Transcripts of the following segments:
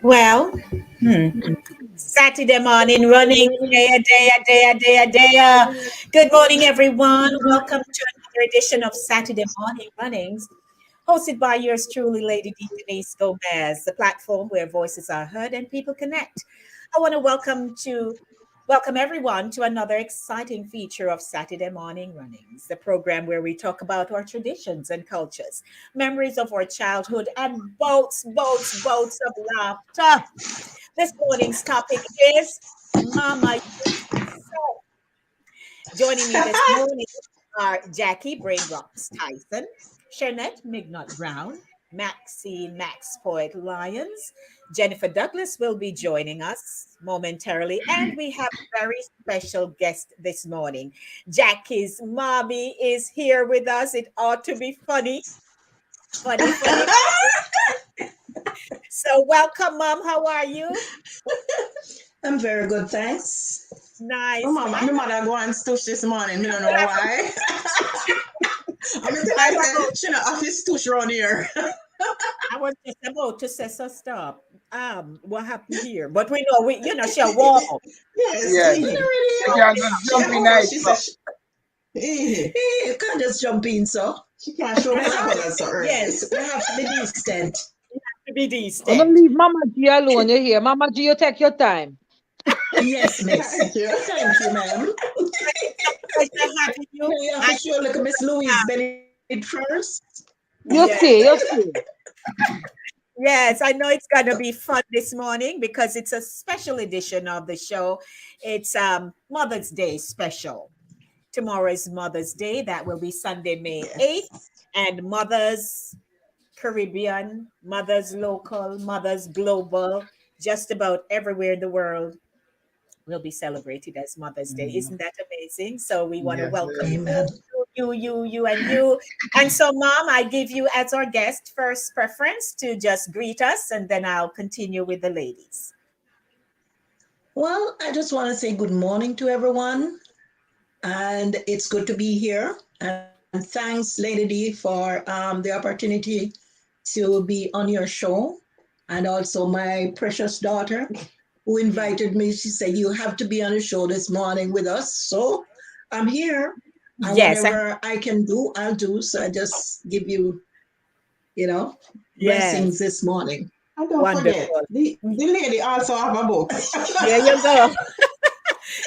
Well, Saturday morning running. Day. Good morning, everyone. Welcome to another edition of Saturday Morning Runnings, hosted by yours truly, Lady D. Denise Gomez, the platform where voices are heard and people connect. I want to welcome everyone to another exciting feature of Saturday Morning Runnings, the program where we talk about our traditions and cultures, memories of our childhood, and boats of laughter. This morning's topic is Mama used to sew. Joining me this morning are Jackie Brain Rocks Tyson, Shanette Mignot Brown, Maxine Max Poet Lyons. Jennifer Douglas will be joining us momentarily, and we have a very special guest this morning. Jackie's mommy is here with us. It ought to be funny, funny. So, welcome, Mom. How are you? I'm very good, thanks. Nice. My mother go and stush this morning. Me don't know why. I mean, I I was say she not office stush around here. I was just about to say, so stop. What happened here? But we know she a warm up. Yes, Yeah, you know you really. can't just She jump a in whole. night. She said You can't just jump in, so. she can't show me that so early. Yes, we have to be decent. To be Oh, don't decent. leave Mama G alone. You hear? Mama G, you take your time. Yes, miss. Thank you. Thank you, ma'am. Pleasure having you. You have to And show look at Miss Louise Bennett first. You yes, see, you see. yes, I know it's gonna be fun this morning because it's a special edition of the show. It's Mother's Day special. Tomorrow is Mother's Day. That will be Sunday, May 8th. Yes. And Mother's Caribbean, Mother's Local, Mother's Global, just about everywhere in the world will be celebrated as Mother's Day. Isn't that amazing? So we want to Yes, it welcome is. Amen. you, and you. And so, Mom, I give you as our guest first preference to just greet us, and then I'll continue with the ladies. Well, I just want to say good morning to everyone. And it's good to be here. And thanks, Lady D, for the opportunity to be on your show. And also, my precious daughter who invited me, she said, "You have to be on the show this morning with us." So I'm here. And Yes, whatever I can do, I'll do. So I just give you, you know, blessings yes, this morning. And don't forget, wonderful. the lady also have a book. There you go.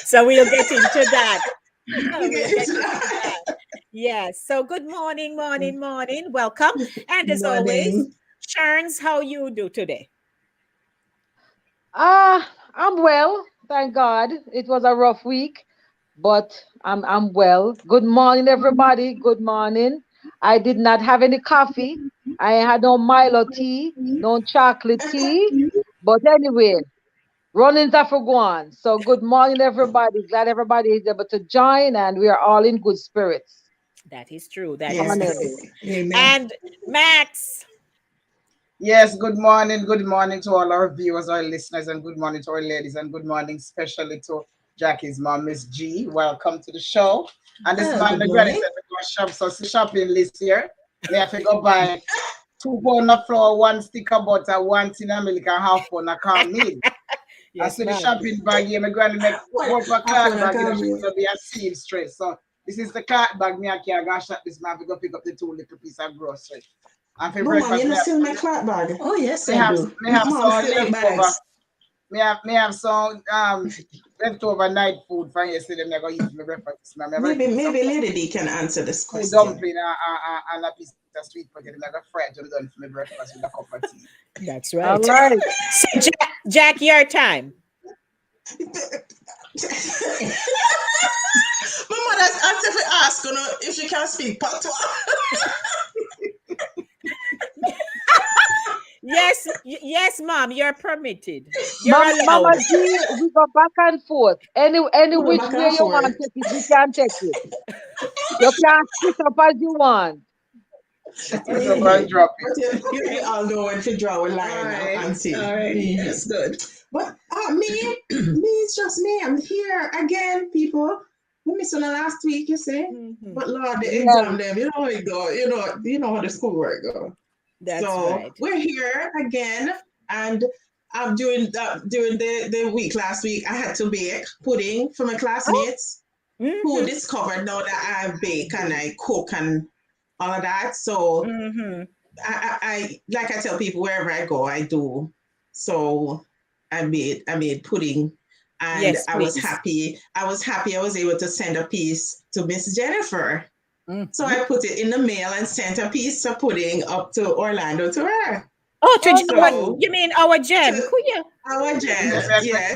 So we'll get into that. You We'll get get it? into that. Yes. So good morning. Welcome. And as always, Morning. Sharns, how you do today? I'm well, thank God. It was a rough week, but I'm well. Good morning, everybody. Good morning. I did not have any coffee. I had no Milo tea, no chocolate tea. But anyway, runnings are for one. So good morning, everybody. Glad everybody is able to join, and we are all in good spirits. That is true. That is Yes. Morning. true. Amen. And Max, Yes, good morning to all our viewers, our listeners, and good morning to our ladies, and good morning especially to Jackie's mom, Miss G. Welcome to the show. And this man, Good the granny morning. said we go shop, so the shopping list here. We have to go buy 2 pound of flour, one stick of butter, one tin of milk, and half pound of corn meal. I yes, see the ma'am. shopping bag here. My granny make What work for cloth happened? I bag, you know, can't she's hear. gonna be a seamstress. So this is the cloth bag me and I gonna shop this man. We go pick up the 2 little piece of grocery. And for Mama, you breakfast, know still make flat bag. Oh, yes, me I have do. me have Mom some still make leftover. bags. Me have some leftover night food from yesterday. Me go use my breakfast. Me have Maybe ready some maybe Lady D can answer this two question. dumpling and a piece of sweet potato. Me go fry it done for my breakfast with a cup of tea. That's All right. right. So Jack, your time. My mother's asked if I ask her if she can speak patois. Yes, Mom, you're permitted. You're Mama allowed. G, we go back and forth. Any We go which back way and you want forth. to take it, we can take it. You can switch up as you want. Switch up and drop it. But you all know when to draw a All line right. and see. All right. That's good. But me, it's just me. I'm here again, people. We missed on the last week, you see. Mhm. But Lord, the Yeah. exam them, you know how it go. You know how the schoolwork go. That's So right. we're here again, and during the week last week, I had to bake pudding for my classmates who Mm-hmm. discovered now that I bake and I cook and all of that. So Mm-hmm. I like I tell people wherever I go, I do. So I made pudding, and Yes, I was please. happy. I was happy I was able to send a piece to Miss Jennifer. So Mm-hmm. I put it in the mail and sent a piece of pudding up to Orlando to her. Oh, Oh, our, nice. So you mean our Jen? to Kuya. our Let Jen, me yes,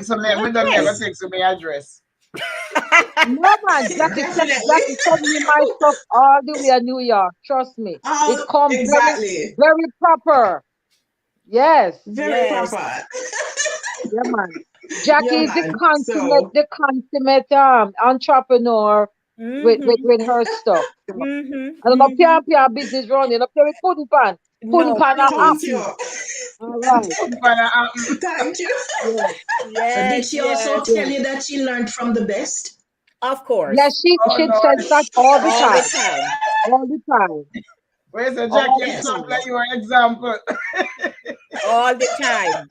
text me. We don't never Okay. text me address. No man, definitely. Jackie send me my stuff all the way to New York. Trust me. It Oh, come very, exactly. very proper. Yes. Very Yes. proper. Yeah, man. Yeah, Jackie is man. So the consummate entrepreneur Mm-hmm. with her stuff. Mm-hmm. I don't know, Mm-hmm. business running. Up there with pudding No, pan a thank please. you. happen. All right. Thank you. Yes. So did Yes, she also yes. tell Yes. you that she learned from the best? Of course. Yes, Oh she Lord. says that all the All the time. time. All the time. Where's the Jackie? All You the Yes. sound time. like you are example. All the time.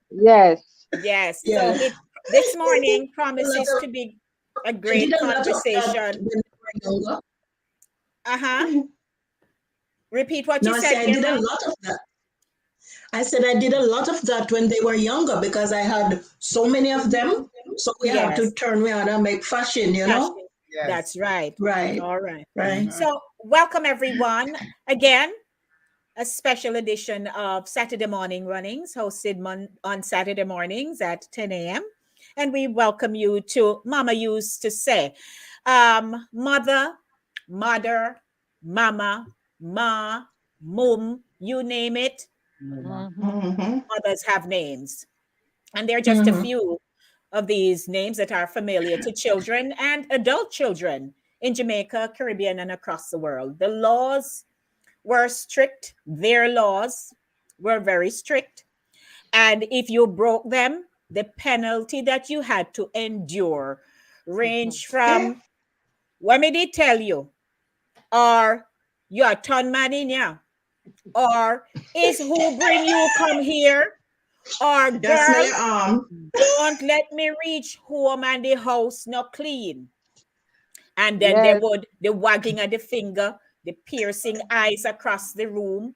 Yes. Yes. So Yeah. this morning A lot promises of, to be a I did great a lot of that conversation. when we were younger. Uh-huh. Repeat what you No, I said, say I dear did a mom. lot of that. I said I did a lot of that when they were younger because I had so many of them. So we have to Yes. turn around and make fashion, you know? Passion. Yes. That's right. Right, All right. right. Mhm. So welcome everyone again. A special edition of Saturday Morning Runnings, hosted on Saturday mornings at 10 a.m. And we welcome you to Mama used to say, mother, mother, mama, ma, mum, you name it. Mm-hmm. Mm-hmm. Mothers have names. And they're just a Mm-hmm. few of these names that are familiar to children and adult children in Jamaica, Caribbean, and across the world. The laws were strict. Their laws were very strict. And if you broke them, the penalty that you had to endure range Okay. from, what may they tell you? Or you're a ton man in ya? Or is who bring you come here? Or Just smell girl, your arm. don't let me reach home and the house not clean. And then there Yes. would the wagging of the finger, the piercing eyes across the room,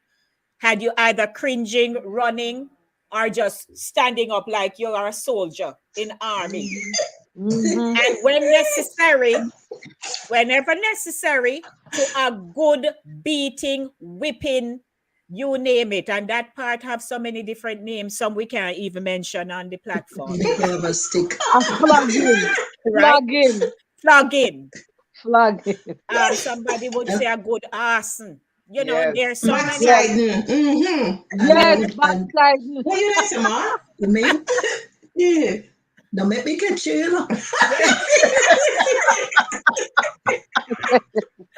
had you either cringing, running, or just standing up like you are a soldier in army. Mm-hmm. Mm-hmm. And when necessary, whenever necessary, to a good beating, whipping, you name it. And that part have so many different names, some we can't even mention on the platform, Big rubber stick. A flogging. right? Flogging. Flogging. Flogging. Somebody would say And, a good arson. You know, Yes. there's so many. Yes. Backsliding. Mm-hmm. Yes. and Backsliding. What you say, ma? you mean, Yeah. don't make me catch you, you know.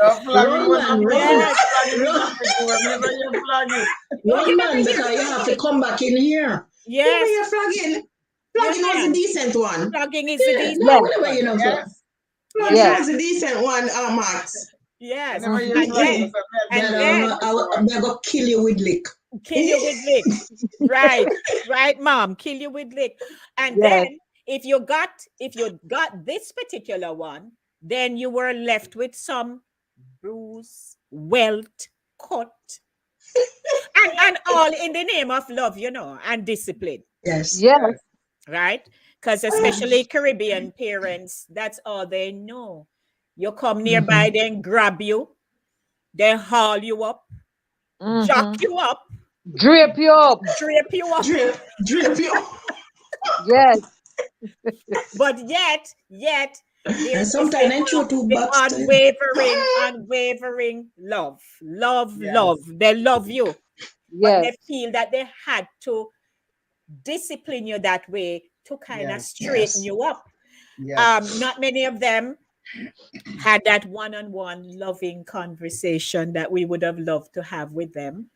Yeah, Flagging Run, was a man, flagging. run. yes. Flagging is Run, a big word. Never hear flagging. Oh, you run, never man, hear because you have to flogging. come back in here. Yeah, but Yes, you're flagging. you Flagging was a have. decent one. Flogging is the Yeah, decent no, Yes. whatever, you one. know, so. Yes. Flagging Yes, Yes. was a decent one, Max. I yes. never hear And flagging. then, Mm-hmm. So I and That hear then I'm gonna kill you with lick. kill you with lick. Right, right, mom. Kill you with lick. And Yes. then if you got this particular one, then you were left with some bruise, welt, cut, and all in the name of love, and discipline. Yes. Yes. Yes. Right? Because especially Caribbean parents, that's all they know. You come nearby, Mm-hmm. then grab you, they haul you up, jack Mm-hmm. you up, Drape you up. drape you up. Drip you. Yes. But yet, there And is sometimes I throw two the bucks to you. unwavering love. Love, love. Yes. They love you, but Yes. they feel that they had to discipline you that way to kind of Yes. straighten Yes. you up. Yes. Not many of them had that one-on-one loving conversation that we would have loved to have with them.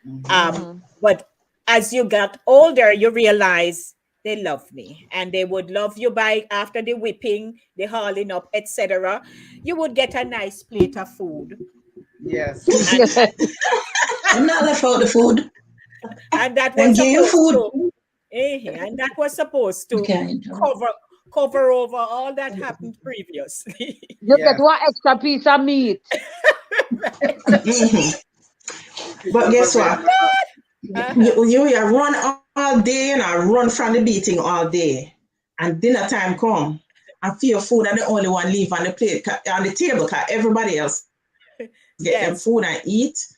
Mhm. Um, Mm-hmm. but as you got older, you realize they love me, and they would love you by after the whipping, the hauling up, etc. You would get a nice plate of food, Yes. and Yes. I'm not left out the food and that and was give you supposed food. to And that was supposed to Okay, enjoy. cover cover over all that happened previously. You get Yes. one extra piece of meat. Mhm. But People guess prepare what? for that. Uh-huh. You run all day, run from the beating all day, and dinner time come, and for your food are the only one leave on the plate, on the table, because everybody else get them food and eat, Yes.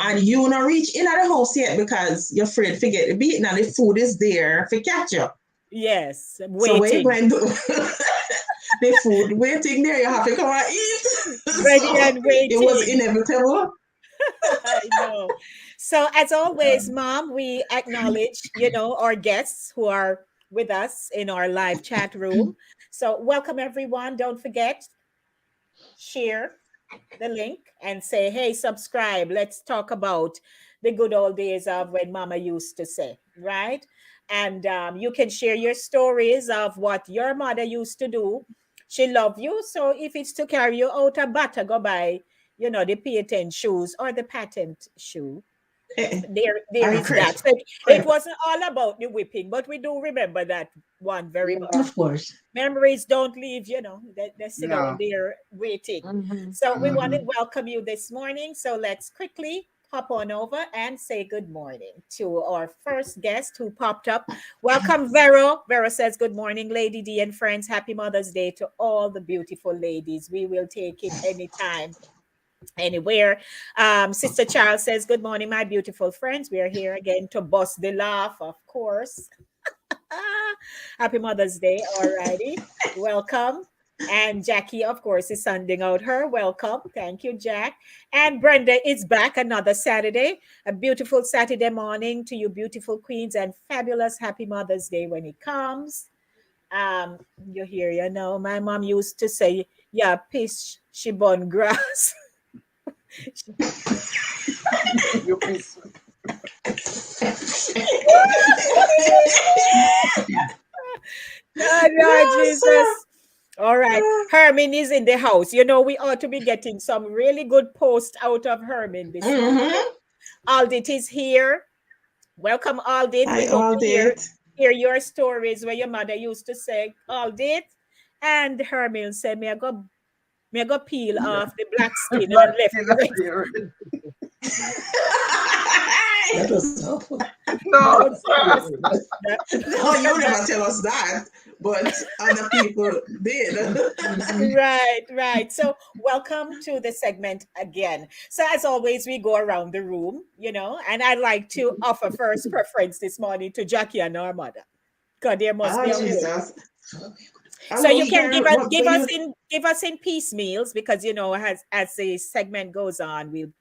and you not reach in at the house yet because you're afraid to get the beating, and the food is there for catch you. Yes. So what you going to Waiting. do? The food waiting there, you have to come and eat. Ready So and it was waiting. inevitable. I know. So, as always, Mom, we acknowledge, our guests who are with us in our live chat room. So, welcome everyone. Don't forget, share the link and say, hey, subscribe. Let's talk about the good old days of when Mama used to say, right? And you can share your stories of what your mother used to do. She loved you. So if it's to carry you out a butter, go buy, the patent shoes or the patent shoe. There I is agree. that. So it wasn't all about the whipping, but we do remember that one very much. Yeah. Of course. Memories don't leave, they sit down No. there waiting. Mm-hmm. So we want to Mm-hmm. welcome you this morning. So let's quickly hop on over and say good morning to our first guest who popped up. Welcome, Vero. Vero says, good morning, Lady D and friends. Happy Mother's Day to all the beautiful ladies. We will take it anytime, anywhere. Sister Charles says, good morning, my beautiful friends. We are here again to bust the laugh, of course. Happy Mother's Day. All righty. Welcome. And Jackie, of course, is sending out her welcome. Thank you, Jack. And Brenda is back another Saturday. A beautiful Saturday morning to you, beautiful queens, and fabulous Happy Mother's Day when it comes. Um, you hear, my mom used to say, yeah, piss, she burn grass. You miss. God, Lord Jesus. All right. Herman is in the house. We ought to be getting some really good post out of Herman this morning. Mm-hmm. Aldit is here. Welcome, Aldit. I We hope all to hear did. hear your stories where your mother used to say, Aldit. And Herman said, may I go peel off the black skin and Black left skin the red. appear. That was awful. No. Don't say this. That, No, you that, never tell us that, but other people did. Right, right. So, welcome to the segment again. So, as always, we go around the room, and I'd like to offer first preference this morning to Jackie and our mother, because there must be Oh a vote. Jesus! So I'm you going can here. What for you? give us in piecemeals, because as the segment goes on, we'll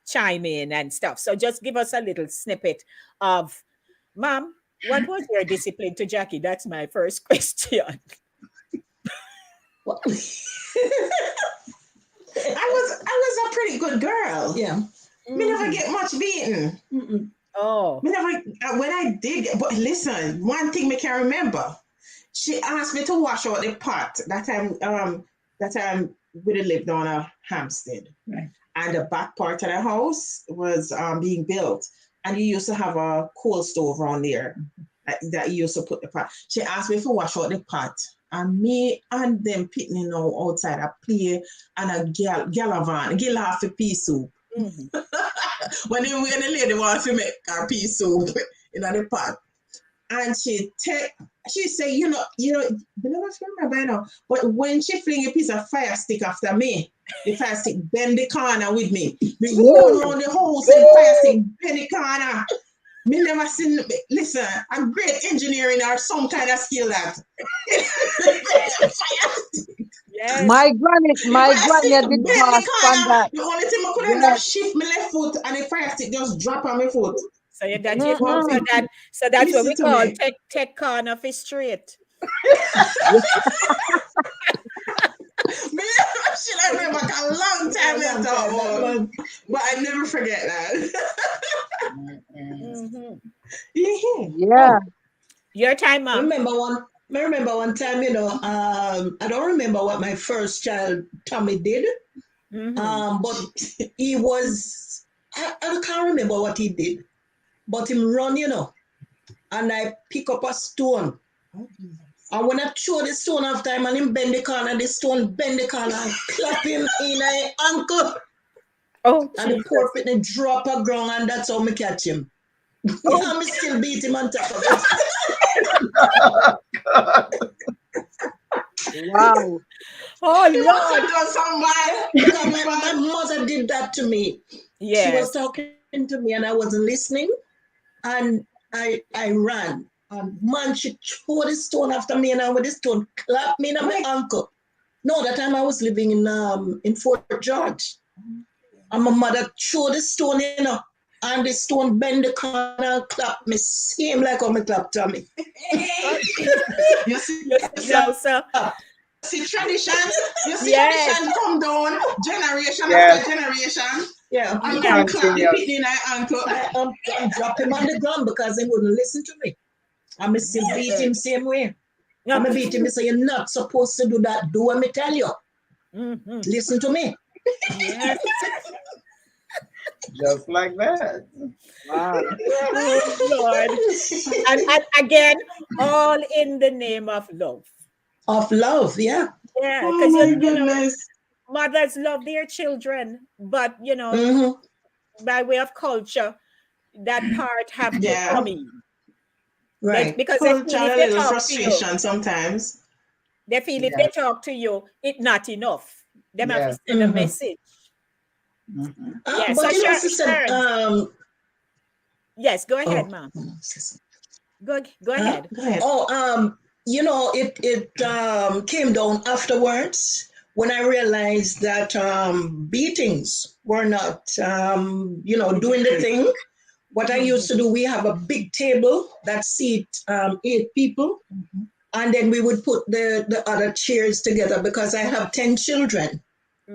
chime in and stuff. So just give us a little snippet of, Mom, what was your discipline to Jackie? That's my first question. Well, I was a pretty good girl. yeah. Me never Mhm. get much beaten. Mm-mm. Oh, Me never when I did. But listen, one thing me can remember. She asked me to wash out the pot. That time we did live down a Hampstead, Right. and the back part of the house was being built, and you used to have a coal stove around there that you used to put the pot. She asked me to wash out the pot, and me and them pitting outside a play and a galavan, give half a pea soup. mhm. When the lady wants to make her pea soup in the pot, and she say, you never remember now, but when she fling a piece of fire stick after me, the fire stick bend the corner with me. Me run around the house and fire stick bend the corner. Me never seen, listen, I'm great engineering or some kind of skill that. Fire stick. Yes. The My fire stick granny bend did the pass on corner. that. The only thing I could end up Yes. shift my left foot and the fire stick just drop on my foot. So you that you But so Mm-mm. that's what listen we to call me. tech corner for straight. Me, should I remember back a long time Yeah, long later, time, that one. but I never forget that. Mm-mm. Mhm. Yeah. Yeah. Oh, your time, I Mom. remember one. I remember one time, I don't remember what my first child Tommy did, Hmm. but he was. I can't remember what he did, but him run, and I pick up a stone. Oh, Jesus. And when I throw the stone after him and him bend the corner, the stone bend the corner and clap him in a ankle. Oh, And the poor Jesus. pitney drop a ground and that's how me catch him. Oh, Yeah, me still beat him on top of it. Wow. oh He must Lord. have done some bad. Because Some my bad. mother did that to me. She was Yes. talking to me and I wasn't listening. And I ran. And man, she threw the stone after me and I with the stone clapped me in my ankle. No, that time I was living in Fort George. And my mother threw the stone in her. And the stone bend the corner and clap me same like how me clap Tommy. Oh, Jesus. You see, You see now, sir. you see traditions. You see Yes. tradition come down generation Yes, after generation, Yeah. and Yes. come clap the continuous. pitney in our ankle. I drop him on the ground because he wouldn't listen to me. I'm still beat him same way. Yeah. I'm a beat him. Say you're not supposed to do that. Do what me tell you. Mm-hmm. Listen to me. Yes. Just like that. Wow. Oh Lord. And again, all in the name of love. Of love, yeah. Yeah, Oh because my you know, goodness. mothers love their children, but you know, Mm-hmm. by way of culture, that part have to Yeah. come in. They, Right. because they Culture feel and if a they little talk to you, frustration sometimes. they feel if they Yes, talk to you, it not enough. Them have to yes. send a Mm-hmm. message. Mhm. Yeah. So But sister, Sharon, yes, go ahead, oh, ma'am. sister. Go ahead. Go ahead. Oh, it came down afterwards when I realized that beatings were not doing the thing. What I used Mhm. to do, we have a big table that seat 8 people, and then we would put the other chairs together because I have 10 children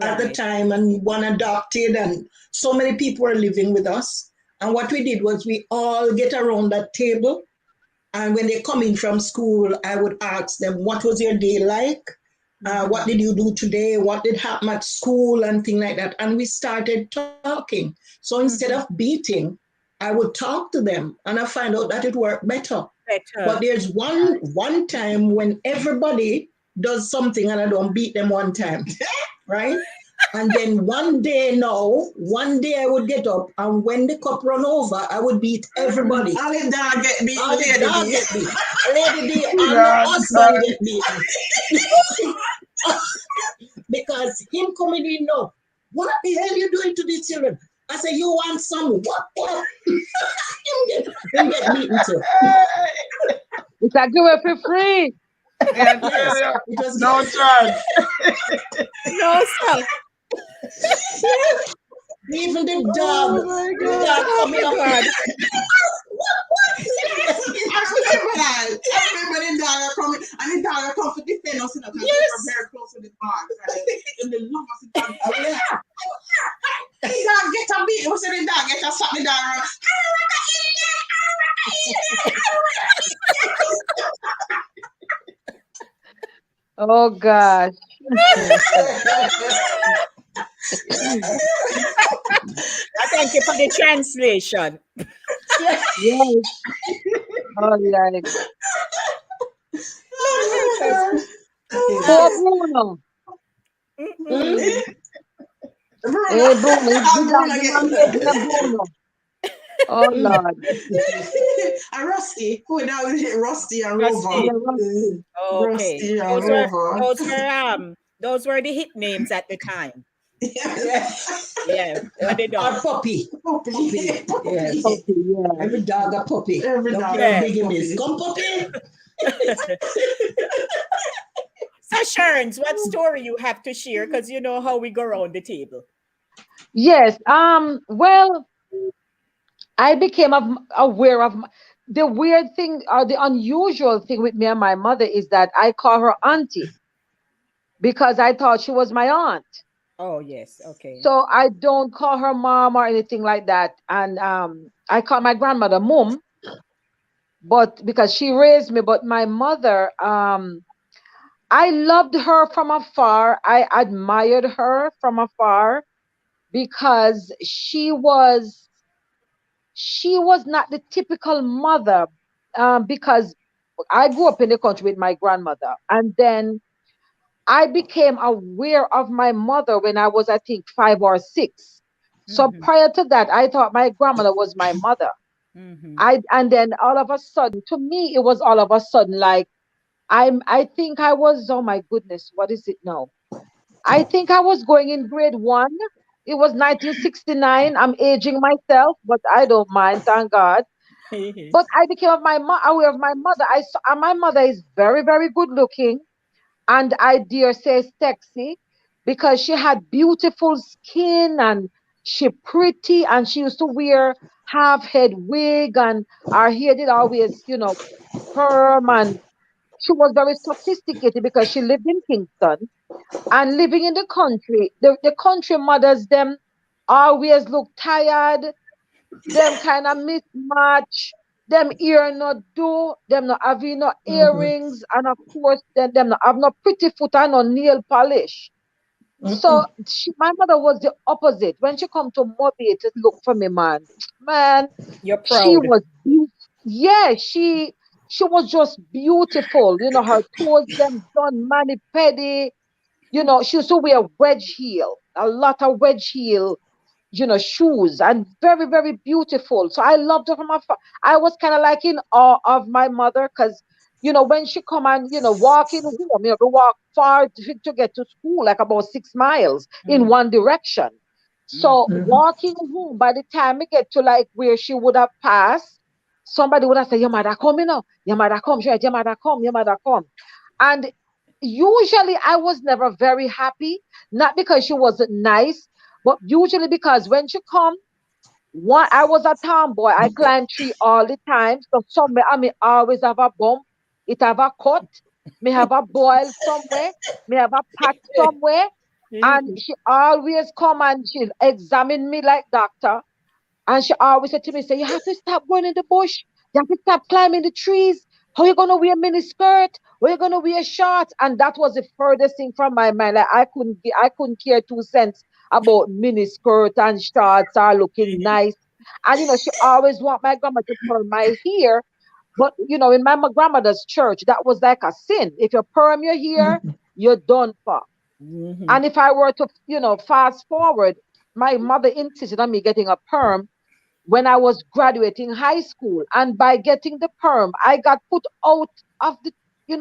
at the Right. time and one adopted, and so many people were living with us. And what we did was we all get around that table, and when they come in from school, I would ask them, what was your day like? What Mhm. did you do today? What did happen at school and things like that? And we started talking. So instead of Mhm. beating, I would talk to them and I find out that it worked better. But Better. there's one time when everybody does something and I don't beat them one time, right? And then one day I would get up and when the cup run over, I would beat everybody. All the dog get beat, All the lady dog D. get beat. Lady D and my Yeah, husband God. get beaten. Because him coming in now, what the hell you doing to these children? I say, you want some what? him get beaten too. It's a give it for free. I tell Yes, you, it was no charge. No, sir. even Oh my the God. dog Oh coming my up. God. I remember that. I remember the dog coming, and the dog come to defend us, because we were very close to the dog. Right? And the love of the dog. Oh, yeah. The dog get a beat. We say the dog get a slap the dog around. Oh gosh. I thank you for the translation. Yes. Oh yeah. Oh my God. Poor Ah, Bruno. mm-mm. Bruno, Hey Bruno. and Bruno The get man gave me a Bruno. Oh Lord. and Rusty. Who now is it? Rusty and Rover. Rusty. Yeah, Okay. Rusty and Those were Rover. those were um those were the hit names at the time. Yeah. Yeah, they were the Or dogs. puppy. Puppy. Yes. puppy, yeah. Every dog a puppy. Every Don't dog care how Yeah. big him is. puppy. Come puppy. So Sharons, what story you have to share? Because you know how we go around the table. Yes. Well, I became aware of the weird thing or the unusual thing with me and my mother is that I call her auntie because I thought she was my aunt. Oh yes, okay. So I don't call her mom or anything like that. And I call my grandmother mum, but because she raised me, but my mother, I loved her from afar. I admired her from afar because she was not the typical mother. because I grew up in the country with my grandmother, and then I became aware of my mother when I was, I think, 5 or 6. So Mm-hmm. prior to that, I thought my grandmother was my mother. Mm-hmm. I and then all of a sudden, to me, it was all of a sudden like I think I was, oh my goodness, what is it now? I think I was going in grade 1. It was 1969. I'm aging myself, but I don't mind, thank God. But I became aware of my mother. I saw and my mother is very, very good looking, and I dare say sexy, because she had beautiful skin and she pretty, and she used to wear half head wig, and her hair did always, perm, and she was very sophisticated because she lived in Kingston, and living in the country, the country mothers them always look tired, them kind of mismatch, them ear not do, them not having no Mhm. earrings, and of course, them not have no pretty foot and no nail polish. So Mm-mm. my mother was the opposite. When she come to Mobile to look for me, man, You're she proud. was yeah, she was just beautiful. Her toes them done mani pedi. She used to wear wedge heel, a lot of wedge heel, shoes, and very, very beautiful. So I loved her from afar. I was kind of like in awe of my mother because, when she come and, walking home, we walk far to get to school, like about 6 miles in Mm, one direction. mm. So Mhm. walking home, by the time we get to like where she would have passed, somebody would have said, your mother come, your mother come, sure, your mother come, your mother come. And usually I was never very happy, not because she wasn't nice, but usually because when she come, one I was a tomboy. I climbed tree all the time. So somewhere I may always have a bump, it have a cut, may have a boil somewhere, may have a patch somewhere. And she always come and she'll examine me like doctor. And she always said to me, say, you have to stop going in the bush. You have to stop climbing the trees. How you gonna wear mini skirt? How you gonna wear shorts? And that was the furthest thing from my mind. Like I couldn't care 2 cents about mini skirt and shorts are looking nice. And she always want my grandma to perm my hair. But in my grandmother's church, that was like a sin. If you perm your hair, Mhm. you're done for. Mm-hmm. And if I were to, fast forward, my mother insisted on me getting a perm when I was graduating high school. And by getting the perm, I got put out of The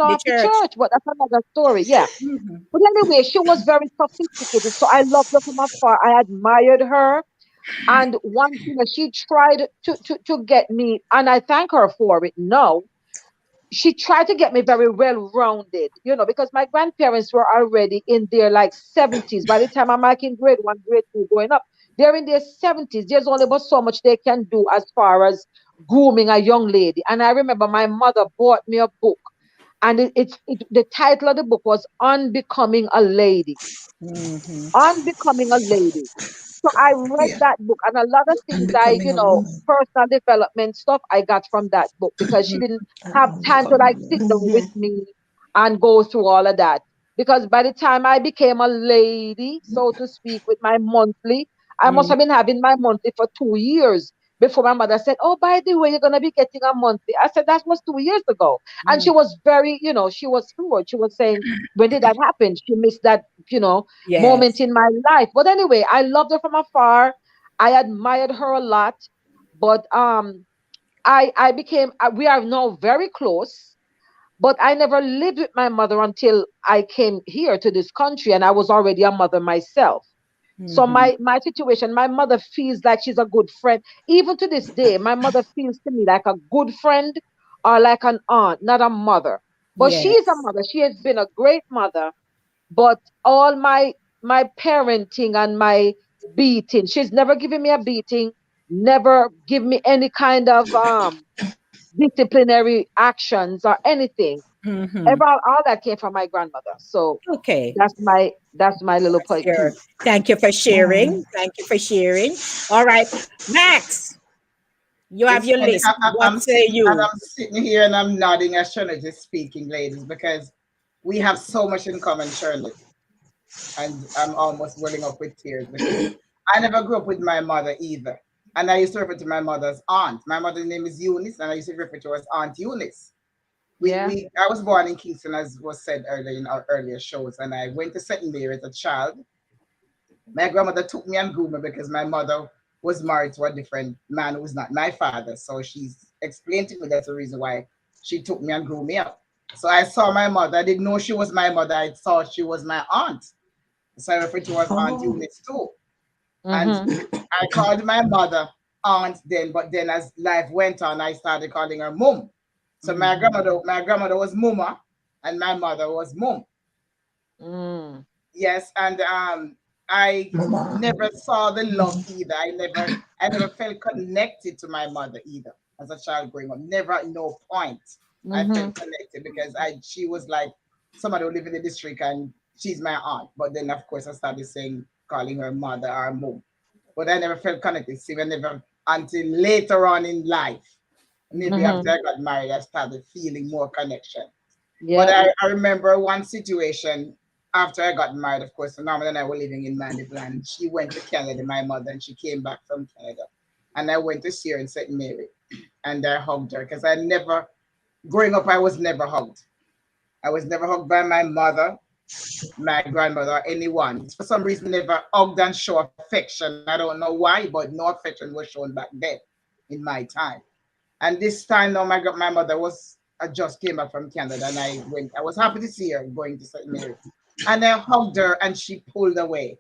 of the church. church. But that's another story. Yeah. Mm-hmm. But anyway, she was very sophisticated. So I loved her from afar. I admired her. And one thing that she tried to get me, and I thank her for it. No, she tried to get me very well rounded, because my grandparents were already in their like 70s. By the time I'm like in grade 1, grade 2, going up, they're in their 70s. There's only but so much they can do as far as grooming a young lady. And I remember my mother bought me a book, and the title of the book was Unbecoming a Lady. Mm-hmm. Unbecoming a Lady. So I read Yeah. that book, and a lot of And things becoming a woman. personal development stuff I got from that book, because she didn't have And time to like becoming a sit down with woman. me and go through all of that. Because by the time I became a lady, so to speak, with my monthly, I must Mm, have been having my monthly for 2 years before my mother said, oh, by the way, you're going to be getting a monthly. I said, that was 2 years ago. And she mm. was very, she was floored. She was saying, when did that happen? She missed that, moment Yes. in my life. But anyway, I loved her from afar. I admired her a lot. But I became we are now very close. But I never lived with my mother until I came here to this country, and I was already a mother myself. So Mm-hmm. my situation, my mother feels like she's a good friend. Even to this day, my mother feels to me like a good friend or like an aunt, not a mother. But she is a Yes. mother. She has been a great mother. But all my parenting and my beating, she's never given me a beating, never give me any kind of disciplinary actions or anything. Mm-hmm. Ever all that came from my grandmother. So Okay. that's my little That's your, piece. thank you for sharing. Mm. Thank you for sharing. All right. Max, you have It's your funny. list. What I'm say sitting and you? I'm sitting here and I'm nodding as Shirley is speaking, ladies, because we have so much in common, Shirley. And I'm almost welling up with tears because I never grew up with my mother either. And I used to refer to my mother's aunt. My mother's name is Eunice, and I used to refer to her as Aunt Eunice. Yeah. I was born in Kingston, as was said earlier in our earlier shows, and I went to St. Mary as a child. My grandmother took me and grew me because my mother was married to a different man who was not my father. So she's explained to me that's the reason why she took me and grew me up. So I saw my mother. I didn't know she was my mother. I thought she was my aunt. So I referred to her as Aunt Oh. Eunice too. And Mm-hmm. I called my mother aunt then, but then as life went on, I started calling her mum. So my grandmother was mumma, and my mother was mum. Mm. Yes, and I Mama. never saw the love either. I never felt connected to my mother either as a child growing up. Never at no point I Mm-hmm. felt connected because she was like somebody who lived in the district and she's my aunt. But then of course I started saying calling her mother or mom. But I never felt connected. See, I never until later on in life. Maybe Mm-hmm. after I got married, I started feeling more connection. But Yep. I remember one situation after I got married, of course, so Norman and I were living in Mandeville. She went to Canada, my mother, and she came back from Canada. And I went to see her in St. Mary and I hugged her because growing up, I was never hugged. I was never hugged by my mother, my grandmother, or anyone. For some reason, never hugged and show affection. I don't know why, but no affection was shown back then in my time. And this time now, my mother was I just came back from Canada, and I went. I was happy to see her going to St. Mary, and I hugged her, and she pulled away.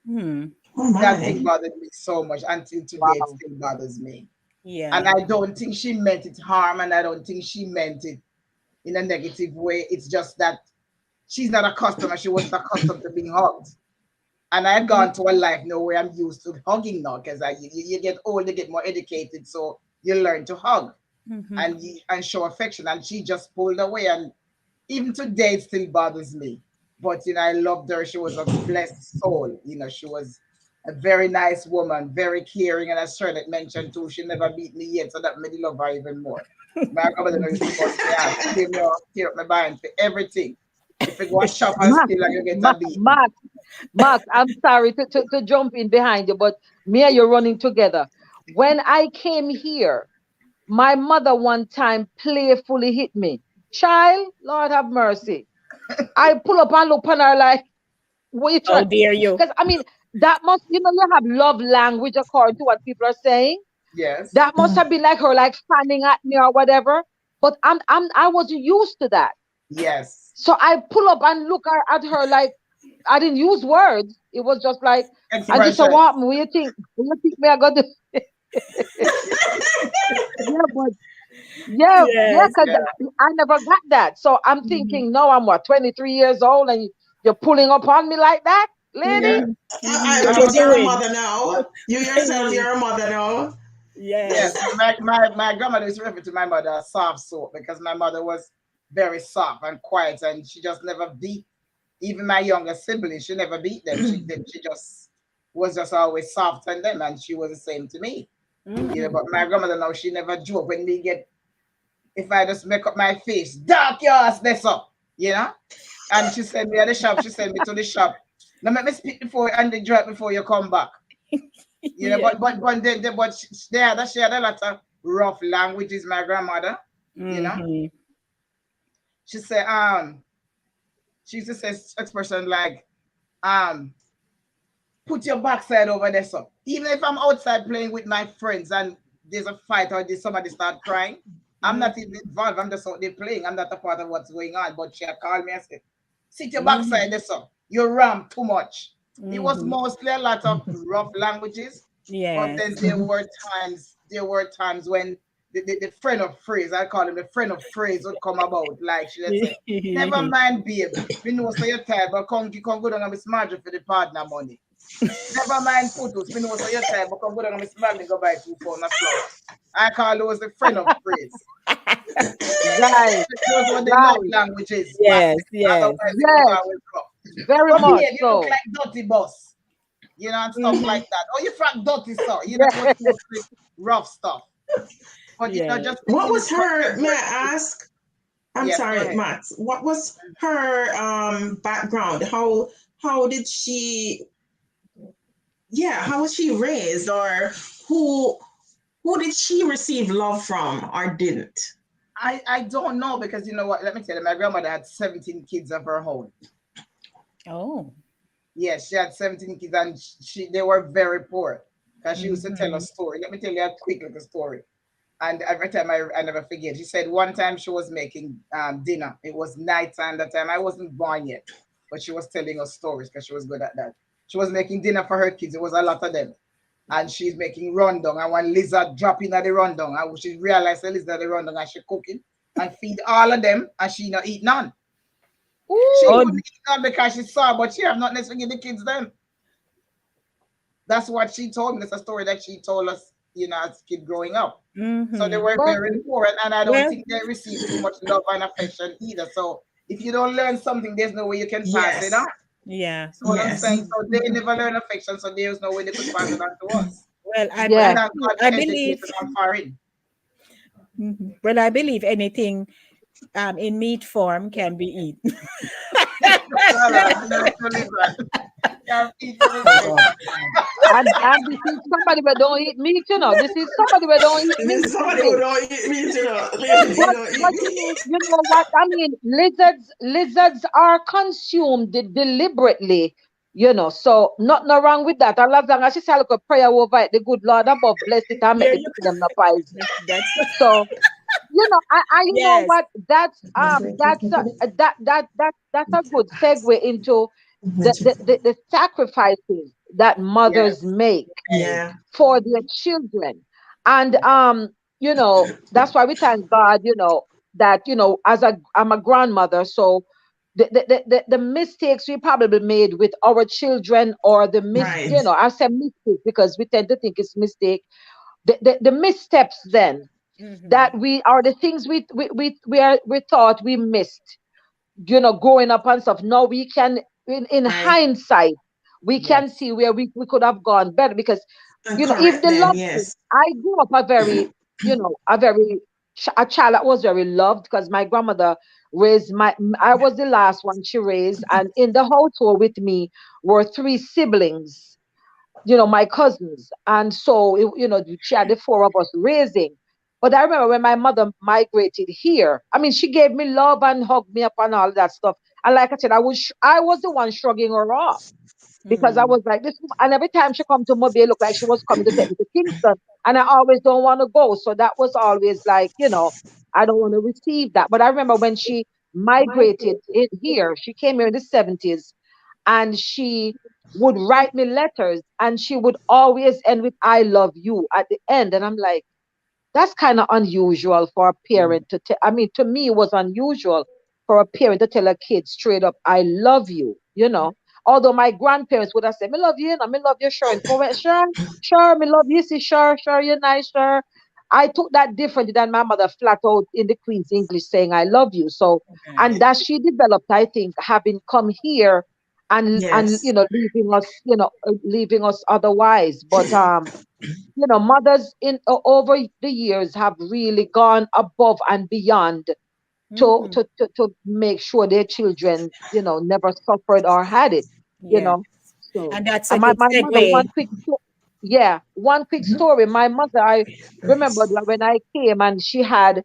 Hmm. Oh That thing my. bothered me so much until today. It Wow. still bothers me, and Yeah. I don't think she meant it harm, and I don't think she meant it in a negative way. It's just that she's not accustomed, and she wasn't accustomed to being hugged. And I had gone to a life now where I'm used to hugging now because you get old, you get more educated, so you learn to hug Mm-hmm. and show affection. And she just pulled away. And even today, it still bothers me. But I loved her. She was a blessed soul. She was a very nice woman, very caring. And as Charlotte mentioned too, she never beat me yet, so that made me love her even more. My grandmother used to bust me ass, tear up my behind for everything. If you go and shop and Max, steal and you get a Max, beating. Max, Max, I'm sorry to jump in behind you, but me and you running together. When I came here, my mother one time playfully hit me. Child, Lord have mercy. I pull up and look on her like, what you Oh, trying? dear you. Because I mean, that must, you have love language according to what people are saying. Yes. That must have been like her, like fanning at me or whatever. But I wasn't used to that. Yes. So I pull up and look at her like I didn't use words. It was just like, and she said, Expressions. "What? What you think? What you think me I got to?" Yeah, but yeah, Yes. because Yeah. I never got that. So I'm Mm-hmm. thinking, no, I'm what 23 years old, and you're pulling up on me like that, lady. Yeah. Mm-hmm. Mm-hmm. What you're Um, Because you're a doing? mother now. What? You yourself, you're a mother now. yes. Yes. My grandmother used to refer to my mother as soft soap because my mother was very soft and quiet, and she just never beat even my younger siblings. She never beat them. She just was just always soft on them, and she was the same to me. Mm-hmm. But my grandmother now she never joke when we get if I just make up my face, dark your ass this up. And she sent me at the shop. She sent me to the shop. Now let me speak before and the drop before you come back. Yeah. But she had a lot of rough languages. My grandmother, you know, Mm-hmm. she said she used to say expression like um put your backside over there, so even if I'm outside playing with my friends and there's a fight or there's somebody start crying, I'm not even involved. I'm just out there playing. I'm not a part of what's going on. But she called me and said, sit your Mm-hmm. backside there, so you ram too much. It was Mm-hmm. mostly a lot of rough languages, but then Yes. there were times when the friend of phrase, I call him the friend of phrase would come about. Like she would say, never mind, babe. We know so you're tired, but come go down and be smart for the partner money. Never mind photos. Me know so you're tired, but come go down and be smart and go buy 2 pounds of flour. I call those the friend of phrase. Right, Those were the love right, languages back Yes. then. Yes. Otherwise, it was yes, always rough. very But much babe, you look so. like dirty boss, and stuff Mm-hmm. like that. Oh, you frack dirty, sir. It was Yeah. mostly rough stuff. But Yes. just What being was her, may where I ask? I'm yes, go sorry, ahead. Max. What was her background? How did she, yeah, how was she raised, or who did she receive love from or didn't? I don't know, because you know what? Let me tell you, my grandmother had 17 kids of her own. Oh. Yes, she had 17 kids, and they were very poor. Because she used to tell a Mhm. story. Let me tell you a quick little story. And every time I never forget. She said one time she was making dinner. It was nighttime that time. I wasn't born yet, but she was telling us stories because she was good at that. She was making dinner for her kids. It was a lot of them. And she's making rundown. And one lizard drop in at the rundown. And she realized the lizard at the rundown, and she cooking and feed all of them, and she not eat none. She Oh, couldn't eat none because she saw, but she have not necessarily give the kids them. That's what she told me. That's a story that she told us, as a kid growing up. So they mhm. were But very poor, and I don't Well, think they received too much love and affection either. So if you don't learn something, there's no way you can pass it on. Yes. yeah. So what I'm Yes. saying, so they never learn affection, so there's no way they could pass it on to us. Well, But yeah, thank God I for believe. education on foreign. Mhm. Well, I believe anything in meat form can be eaten. All right, you're actually right. You're equally Oh right. God. and this is somebody that don't eat meat, you know. This is somebody that don't eat This meat, is you somebody who see. don't eat meat, lady. You don't But eat you meat. know, what I mean. Lizards are consumed deliberately, you know. So nothing wrong with that. And as long as she say, look, a prayer over it, the good Lord above bless it and make There the you people them not poison. that's So you know yes. what? That's a good segue into the sacrifices that mothers Yes. make Yeah. for their children. And that's why we thank God, that as I'm a grandmother, so the mistakes we probably made with our children, or Right. I say mistake because we tend to think it's mistake. The missteps then, Mhm. that we are the things we thought we missed, growing up and stuff. Now we can, in Right. hindsight, we can Yes. see where we could have gone better, because And if correct the them. love thing, Yes. I grew up a child that was very loved, because my grandmother raised I was the last one she raised, and in the household with me were three siblings, my cousins. And so, she had the four of us raising. But I remember when my mother migrated here, I mean, she gave me love and hugged me up and all that stuff. And like I said, I was the one shrugging her off, because I Mm. was like this. And every time she come to Mobile, it looked like she was coming to take me to Kingston. And I always don't want to go. So that was always like, I don't want to receive that. But I remember when she migrated in here, she came here in the 70s, and she would write me letters, and she would always end with "I love you" at the end. And I'm like, that's kind of unusual for a parent to tell. I mean, to me, it was unusual for a parent to tell a kid straight up, "I love you," Although my grandparents would have said, "Me love you, me love you, sure." And for sure, sure, me love you, see, sure, sure, you're nice, sure. I took that differently than my mother flat out in the Queen's English saying, "I love you." So, and Right. that she developed, I think, having come here, and Yes. leaving us otherwise. But mothers over the years have really gone above and beyond to Mhm. to to, to make sure their children never suffered or had it you Yeah. know so And that's a and my, good my mother, segue. one quick story. My mother, I remember that when I came, and she had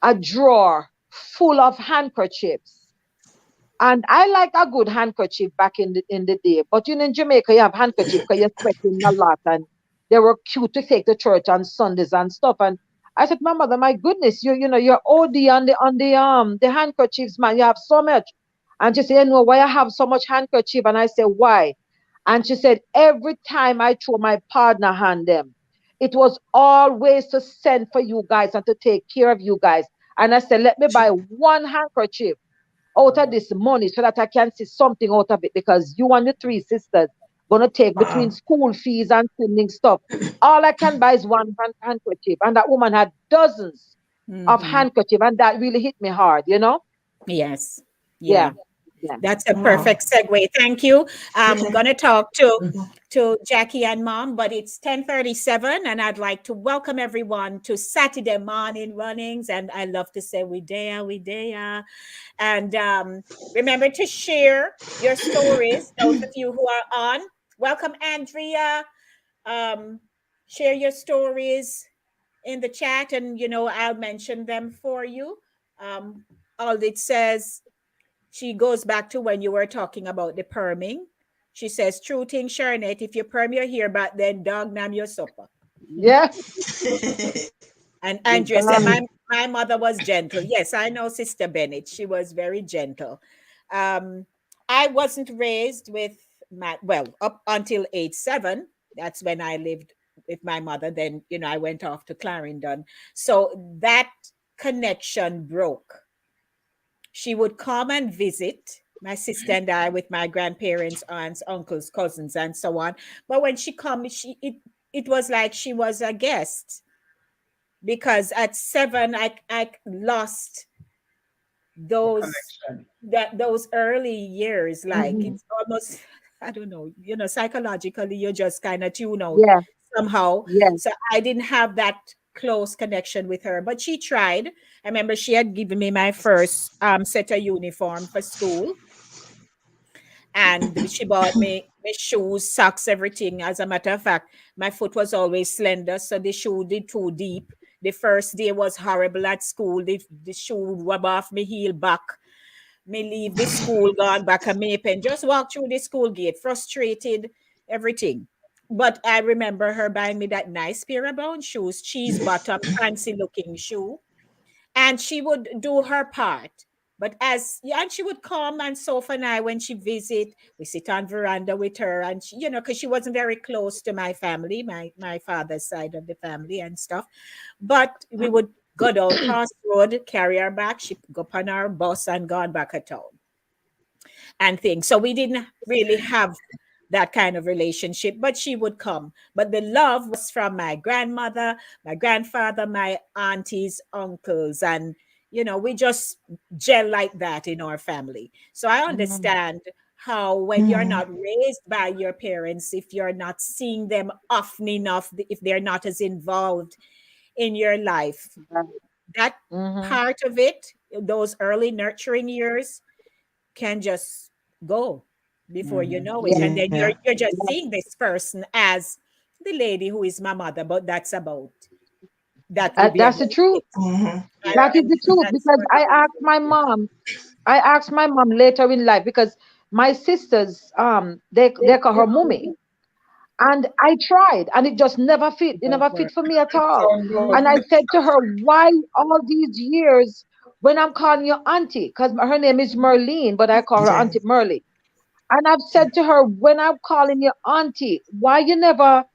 a drawer full of handkerchiefs. And I like a good handkerchief back in the day. But in Jamaica, you have handkerchief because you're sweating a lot, and they were cute to take to church on Sundays and stuff. And I said, my mother, my goodness, you're OD on the handkerchiefs, man. You have so much. And she said, why I have so much handkerchief? And I said, why? And she said, every time I throw my partner hand them, it was always to send for you guys and to take care of you guys. And I said, let me buy one handkerchief out of this money so that I can see something out of it, because you and the three sisters gonna take between Wow. school fees and sending stuff. All I can buy is one handkerchief, and that woman had dozens of Mhm. handkerchief, and that really hit me hard. Yes. Yeah, Yeah. yeah. That's a Wow. perfect segue. Thank you. I'm Okay. gonna talk to Jackie and Mom, but it's 10:37, and I'd like to welcome everyone to Saturday morning runnings. And I love to say we there. And remember to share your stories. Those of you who are on, welcome Andrea. Um, share your stories in the chat, and I'll mention them for you. Um, all it says, she goes back to when you were talking about the perming. She says, "True thing, Sharnette, if you perm your hair back then, dog nam your supper." Yeah. And Andrea said, Um, my mother was gentle. Yes, I know Sister Bennett. She was very gentle. Um, I wasn't raised with well, up until age 7. That's when I lived with my mother. Then, I went off to Clarendon. So that connection broke. She would come and visit my sister and I with my grandparents, aunts, uncles, cousins, and so on. But when she come, it was like she was a guest, because at 7 I lost The those connection. those early years. Like, mhm. it's almost, I don't know, psychologically you just kind of tune out Yeah. somehow. Yes. So I didn't have that close connection with her, but she tried. I remember she had given me my first set of uniform for school, and she bought me shoes, socks, everything. As a matter of fact, my foot was always slender, so the shoe did too deep. The first day was horrible at school. The shoe rub off me heel back. Me leave the school, gone back a May pen, just walk through the school gate, frustrated, everything. But I remember her buying me that nice pair of brown shoes, cheese bottom, fancy looking shoe, and she would do her part. But yeah, and she would come, and Sophie and I, when she visit, we sit on veranda with her, and she, because she wasn't very close to my family, my father's side of the family and stuff. But we would go down cross road, carry her back, she go up on our bus and gone back at town and things. So we didn't really have that kind of relationship, but she would come. But the love was from my grandmother, my grandfather, my aunties, uncles, and we just gel like that in our family. So I Mhm. understand how, when you're not raised by your parents, if you're not seeing them often enough, if they're not as involved in your life, that Mhm. part of it, those early nurturing years, can just go before you know it. Yeah. And Yeah. then you're just Yeah. seeing this person as the lady who is my mother, but that would be That's about the truth. it. Yeah. That is And the truth that's because where I asked my mom. I asked my mom later in life because my sisters, they call her mummy, and I tried, and it just never fit. It don't never fit work. for me at all. Sound And I good. said to her, "Why all these years when I'm calling you auntie? Because her name is Merlene, but I call her Yeah. Auntie Merle." And I've said to her, "When I'm calling you auntie, why you never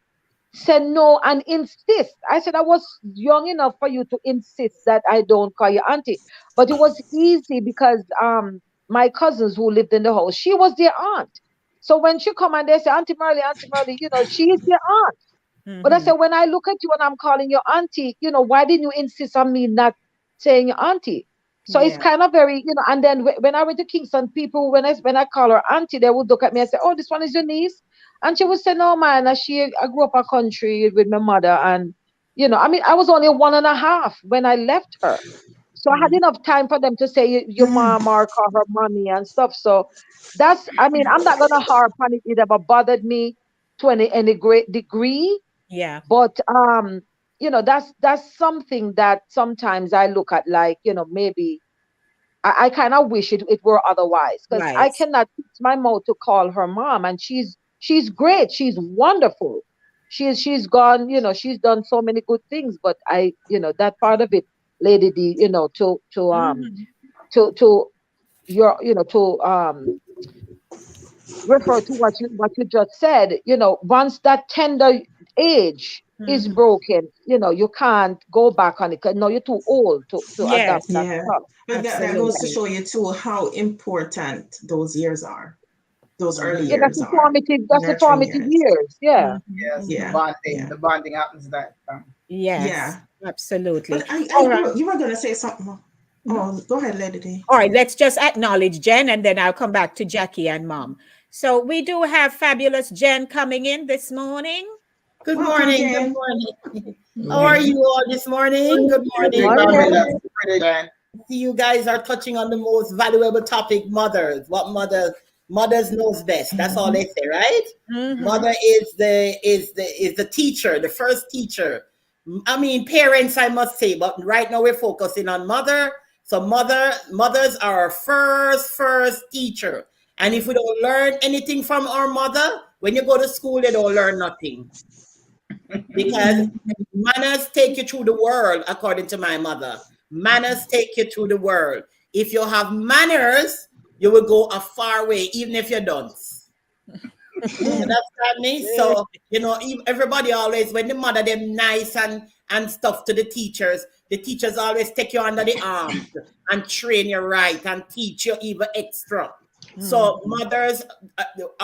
said no and insist?" I said, "I was young enough for you to insist that I don't call you auntie." But it was easy because my cousins who lived in the house, she was their aunt. So when she come and they say, Auntie Merle, she is their aunt. But I Hmm. said, when I look at you and I'm calling you auntie, why didn't you insist on me not saying your auntie? So it's Yeah. kind of very, and then when I went to Kingston, people, when I call her auntie, they would look at me and say, "Oh, this one is your niece." And she would say, "No, man, I grew up a country with my mother." And, I mean, I was only 1.5 when I left her. So I had Mm. enough time for them to say your mom or call her mommy and stuff. So I mean, I'm not going to harp on it. It never bothered me to any great degree, Yeah. but that's something that sometimes I look at, like, maybe I kind of wish it were otherwise, because I Right. cannot fix my mouth to call her mom, and she's great, she's wonderful, she's gone, she's done so many good things, but that part of it, Lady D, Hmm. to your to refer to what you just said, once that tender age is Hmm. broken, you can't go back on it, 'cause no, you're too old to adopt Yes, that Yeah. stuff. But that goes to absolutely. show you too how important those years are. Those early Mhm. Yeah, years are. The that's the nurturing formative years. years. Yeah. Hmm. Yes, the Hmm. Yeah. bonding. Yeah. The bonding happens that Yes, Yeah. absolutely. But I All right. you were gonna say something. Mhm. Oh, go ahead, Lady D. All right, let's just acknowledge Jen, and then I'll come back to Jackie and Mom. So we do have fabulous Jen coming in this morning. Good Welcome, morning. Good Jen. morning. How are Yeah. you all this morning? Good pretty morning. Morning. fabulous. Pretty Jen. See, you guys are touching on the most valuable topic, mothers. What mothers? Mothers knows best. That's all they say, right? Mm-hmm. Mother is the teacher, the first teacher. I mean, parents, I must say, but right now we're focusing on mother. So mothers are our first teacher. And if we don't learn anything from our mother, when you go to school, they don't learn nothing. Because manners take you through the world, according to my mother. Manners take you through the world. If you have manners, you will go a far way, even if you don't. You understand me? So, everybody always, when the mother them nice and stuff to the teachers always take you under the arms and train you right and teach you even extra. So mothers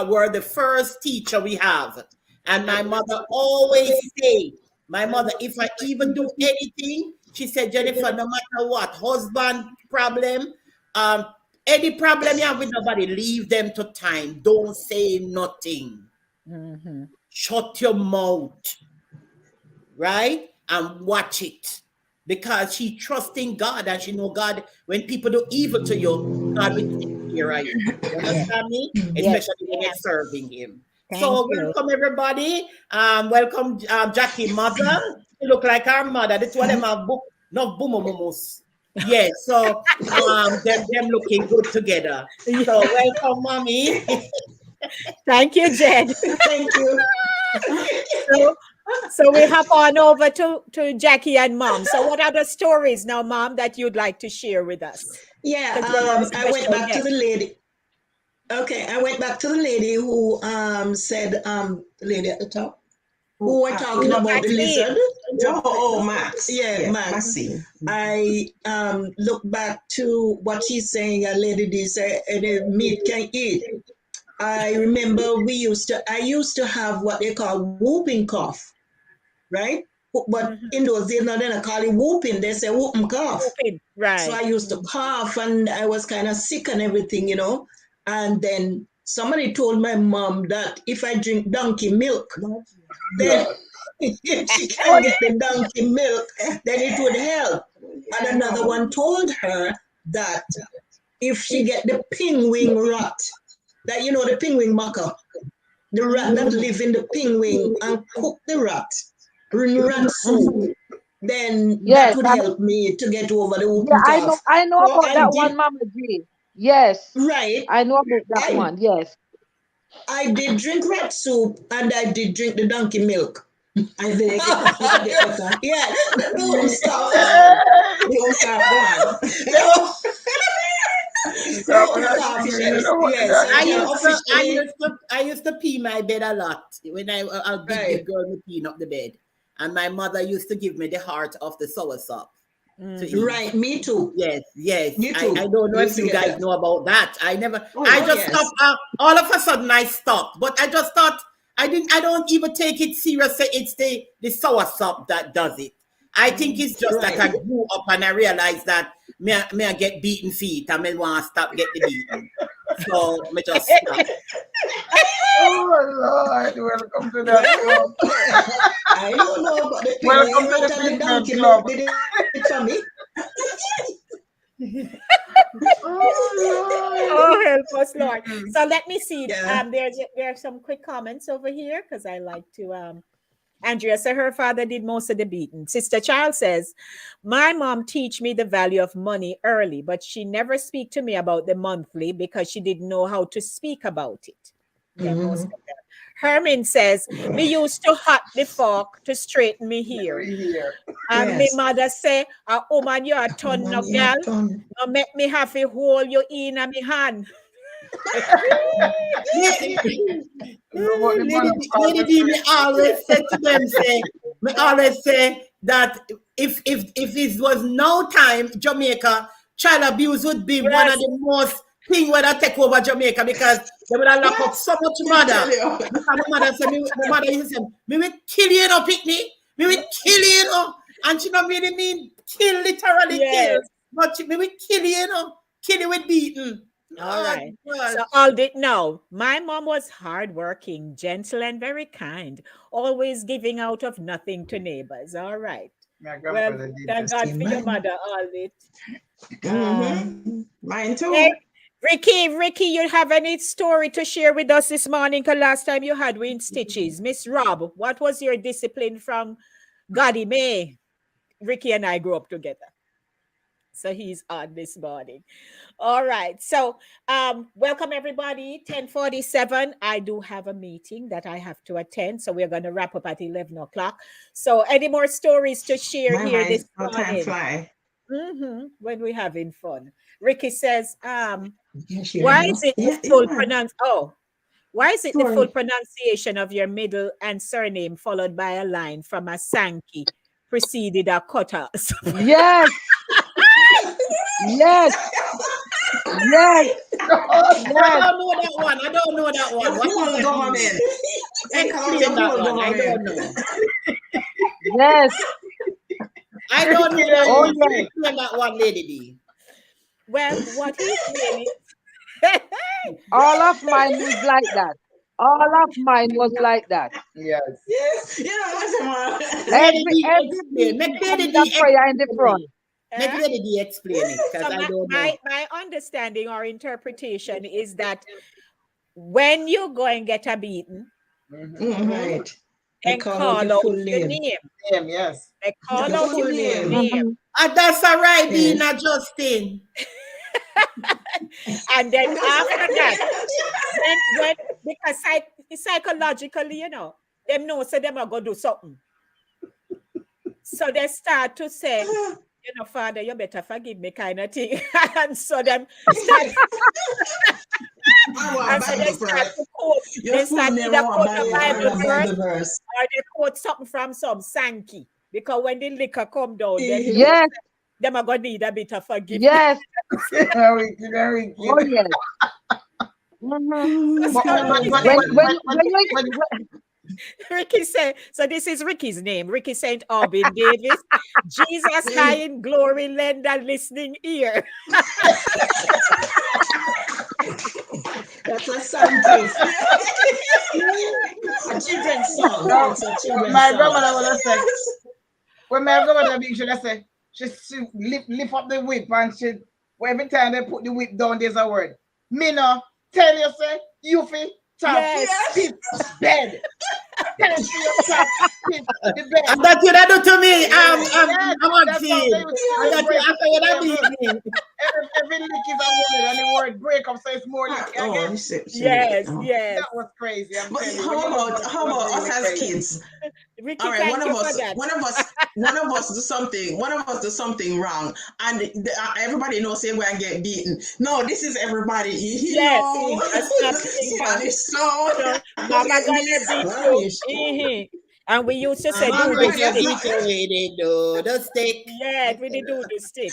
were the first teacher we have. And my mother always say, my mother, if I even do anything, she said, Jennifer, no matter what, husband problem, um, any problem you have with nobody, leave them to time. Don't say nothing. Mm-hmm. Shut your mouth, right? And watch it. Because she trusts in God and she know God, when people do evil to you, God will take care of you. You Yeah. understand me? Yes, Especially when you're ma'am. serving him. Thank So you. welcome everybody. Welcome Jackie mother. She look like our mother. The two of them are no boom. Yes, so them looking good together. So welcome, mommy. Thank you, Jen. Thank you. So, so we hop on over to Jackie and Mom. So, what are the stories now, Mom, that you'd like to share with us? Yeah, Because you're our I went special back to guest. the lady. Okay, I went back to the lady who said the lady at the top who were talking about the Maxine. lizard. Max. Yeah, Max. Maxine. I look back to what she's saying. A lady did say, the meat can eat. I remember I used to have what they call whooping cough, right? But Mm-hmm. in those days, now they don't call it whooping, they say whooping cough. Open. So Right. I used to cough and I was kind of sick and everything. And then somebody told my mom that if I drink donkey milk, then if she can get the donkey milk, then it would help. And another one told her that if she get the penguin rat, that the penguin maca, the rat that live in the penguin and cook the rat in rat soup, then that Yes, would help me to get over the yeah, whooping cough. I know So about I that did one, Mama G. Yes, right. I know about that I one. Yes. I did drink rat soup and I did drink the donkey milk. I think you can get better. Yeah, don't stop. You don't start going. The whooping cough. Yes, so I I can used to, I officially used to, I used to pee my bed a lot when a big right. girl me peeing up the bed, and my mother used to give me the heart of the soursop to Mm-hmm. eat. Right, me too. Yes, yes. Me I too. don't know if Used to you get guys that. know about that. I never. I Oh just yes. stopped. All of a sudden, I stopped. But I just thought I didn't. I don't even take it seriously. It's the soursop that does it. I think it's just that Right. I grew up and I realized that me I get beaten feet and me want to stop get the beating. So me just stop. Oh Lord, welcome to that Well, club. I don't know about the penguin Welcome to rat the and the Fitness donkey milk Club. did it for me. Oh Oh, help us, Lord. Lord. So let me see. Yeah. There are some quick comments over here because I like to. Andrea said her father did most of the beating. Sister Child says, my mom teach me the value of money early, but she never speak to me about the monthly because she didn't know how to speak about it. Yeah, most Mhm. of them. Herman says, me used to hot the fork to straighten me hair. We here. And my Yes. mother say, woman, you a ton no Man, you girl. have done. No make me have to hold you in a me hand. Nobody man Lady, of God Lady will D, me straighten up always here. say to them, me always say that if it was no time, Jamaica, child abuse would be one of Yes. the most thing where I take over Jamaica because they would have lock up so much Me mother. tell you. Because the mother say, the mother used to say, me will kill you, no picnic. Me will kill you, no. And she don't really mean kill, literally kill. Yes. But me will kill you, no. Kill you with beating. All Oh, right. God. So all did no. My mom was hardworking, gentle, and very kind, always giving out of nothing to neighbors. All right. My Well, grandfather did the thank God for same your Amen. mother, Aldit. Um, Mm-hmm. Mine hey, too. Ricky, you have any story to share with us this morning? Because last time you had we in stitches. Miss Rob, what was your discipline from Goddy May? Ricky and I grew up together. So he's on this morning. All right. So welcome everybody. 10:47. I do have a meeting that I have to attend. So we're going to wrap up at 11 o'clock. So any more stories to share here My, this how time morning? fly. When we're having fun. Ricky says, You can share why now. is it the Yeah, full man. why is it the full Story. pronunciation of your middle and surname followed by a line from a Sankey preceded a cutter? Yes, yes, yes, I yes, don't know that one. I don't know that The one. What does whole that mean? government. They call Explain the that whole one. I don't government. know. yes. I don't know that Oh one. yes. Explain that one, Lady D. Well, what he's saying is All of mine was like that. All of mine was like that. Yes. Yes. You know what's man. Lady Every D, every explain. meeting Make come Lady with a D prayer in the explain front. it. Make Lady D explain it, because so I my, don't my know. my understanding or interpretation is that when you go and get a beaten, Mm-hmm. Right. They then call out call your out full your name. name. Same, yes. They call Your out full your full name. name. Mhm. And that's a right, Yes. Dina Justin. And then That's after that, right. when because psychologically, them know so them are gonna do something. So they start to say, Father, you better forgive me, kind of thing. And so them start I want and so they Bible start verse. to quote, Your they full start name, either I want quote a Bible. I Bible want verse Bible verse. or they quote something from some Sankey. Because when the liquor come down, them know Yes, them are gonna need a bit of forgiveness. yes. Very, very Oh good. yes. Mhm. Oh, But, So but, God. but, but, When but, when but, but, when you but, Ricky said, so this is Ricky's name, Ricky St. Aubin Davis. Jesus high in glory, lend a listening ear. That's a song, kids. A children's song. no, It's a children's my song. grandmother would have said, when my grandmother be, she'd have said, she lift up the whip and every time they put the whip down, there's a word. Me no, tell you, say, you feel tap, Yes. sit, bed. Tell you, you tap, sit, the bed. And that you do to me. Yes, I'm on that's how scene. they would say And they that you break. after you that beat me. Every lick is a word, and the word break up, so it's more lick Oh, again. you see. Yes, Oh. yes. That was crazy. I'm But telling you. When you look back, it how was about us really as crazy. kids? Ricky, All right, thank you for that. one of us do something. One of us do something wrong, and everybody knows say we're gonna get beaten. No, this is everybody. Yes, a Spanish song. Mama gonna beat you. Spanish. And we used to say, Mama do Mama the gonna gets stick. beat you with it, do the stick. Yeah, we did do the stick.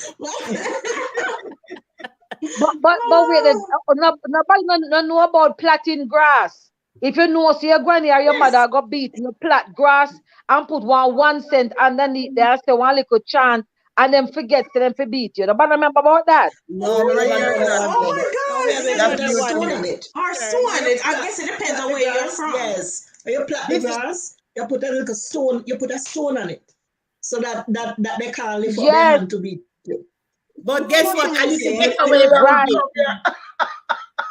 but wait, nobody no know about plaiting grass. If you know, see your granny or your mother Yes. got beat, you plait grass and put 1 cent underneath there, say one little chant, and then forget to them for beat you. Nobody remember about that. No, I we never never heard know that that. one Oh then. No, we my God! haven't Yeah, know put a that one stone here. on it. Or Yeah, stone on it. I guess it depends on the where you're grass. from. Yes. You plant the This is grass. You put a little stone. You put a stone on it, so that they can't lift up their Yes, hand to beat you. but guess what? I used to get See? away from right. beating.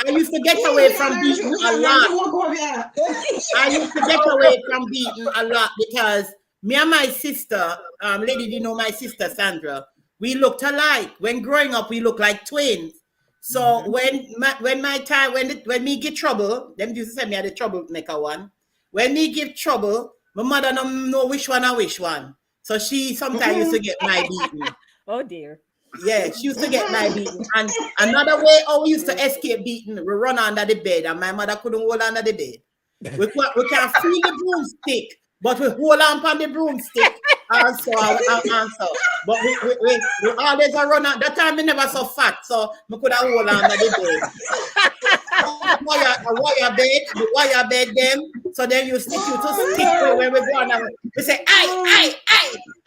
I used to get Yeah, away we from are beating a learn lot. to walk over here. I used to get away from beating a lot because me and my sister, lady, you know my sister Sandra, we looked alike. When growing up, we looked like twins. So when me get trouble, them used to say me had the troublemaker one. When me give trouble, my mother don't know which one and which one. So she sometimes used to get my beating. Oh dear. Yeah, she used to get my beating. And another way how we used to escape beating, we run under the bed, and my mother couldn't hold under the bed. We can feel the broomstick, but we hold on the broomstick. And so. But we always a run on. That time we never so fat, so we could have hold on under the bed. The wire bed them. So then you stick you to stick when we go on. We say, I,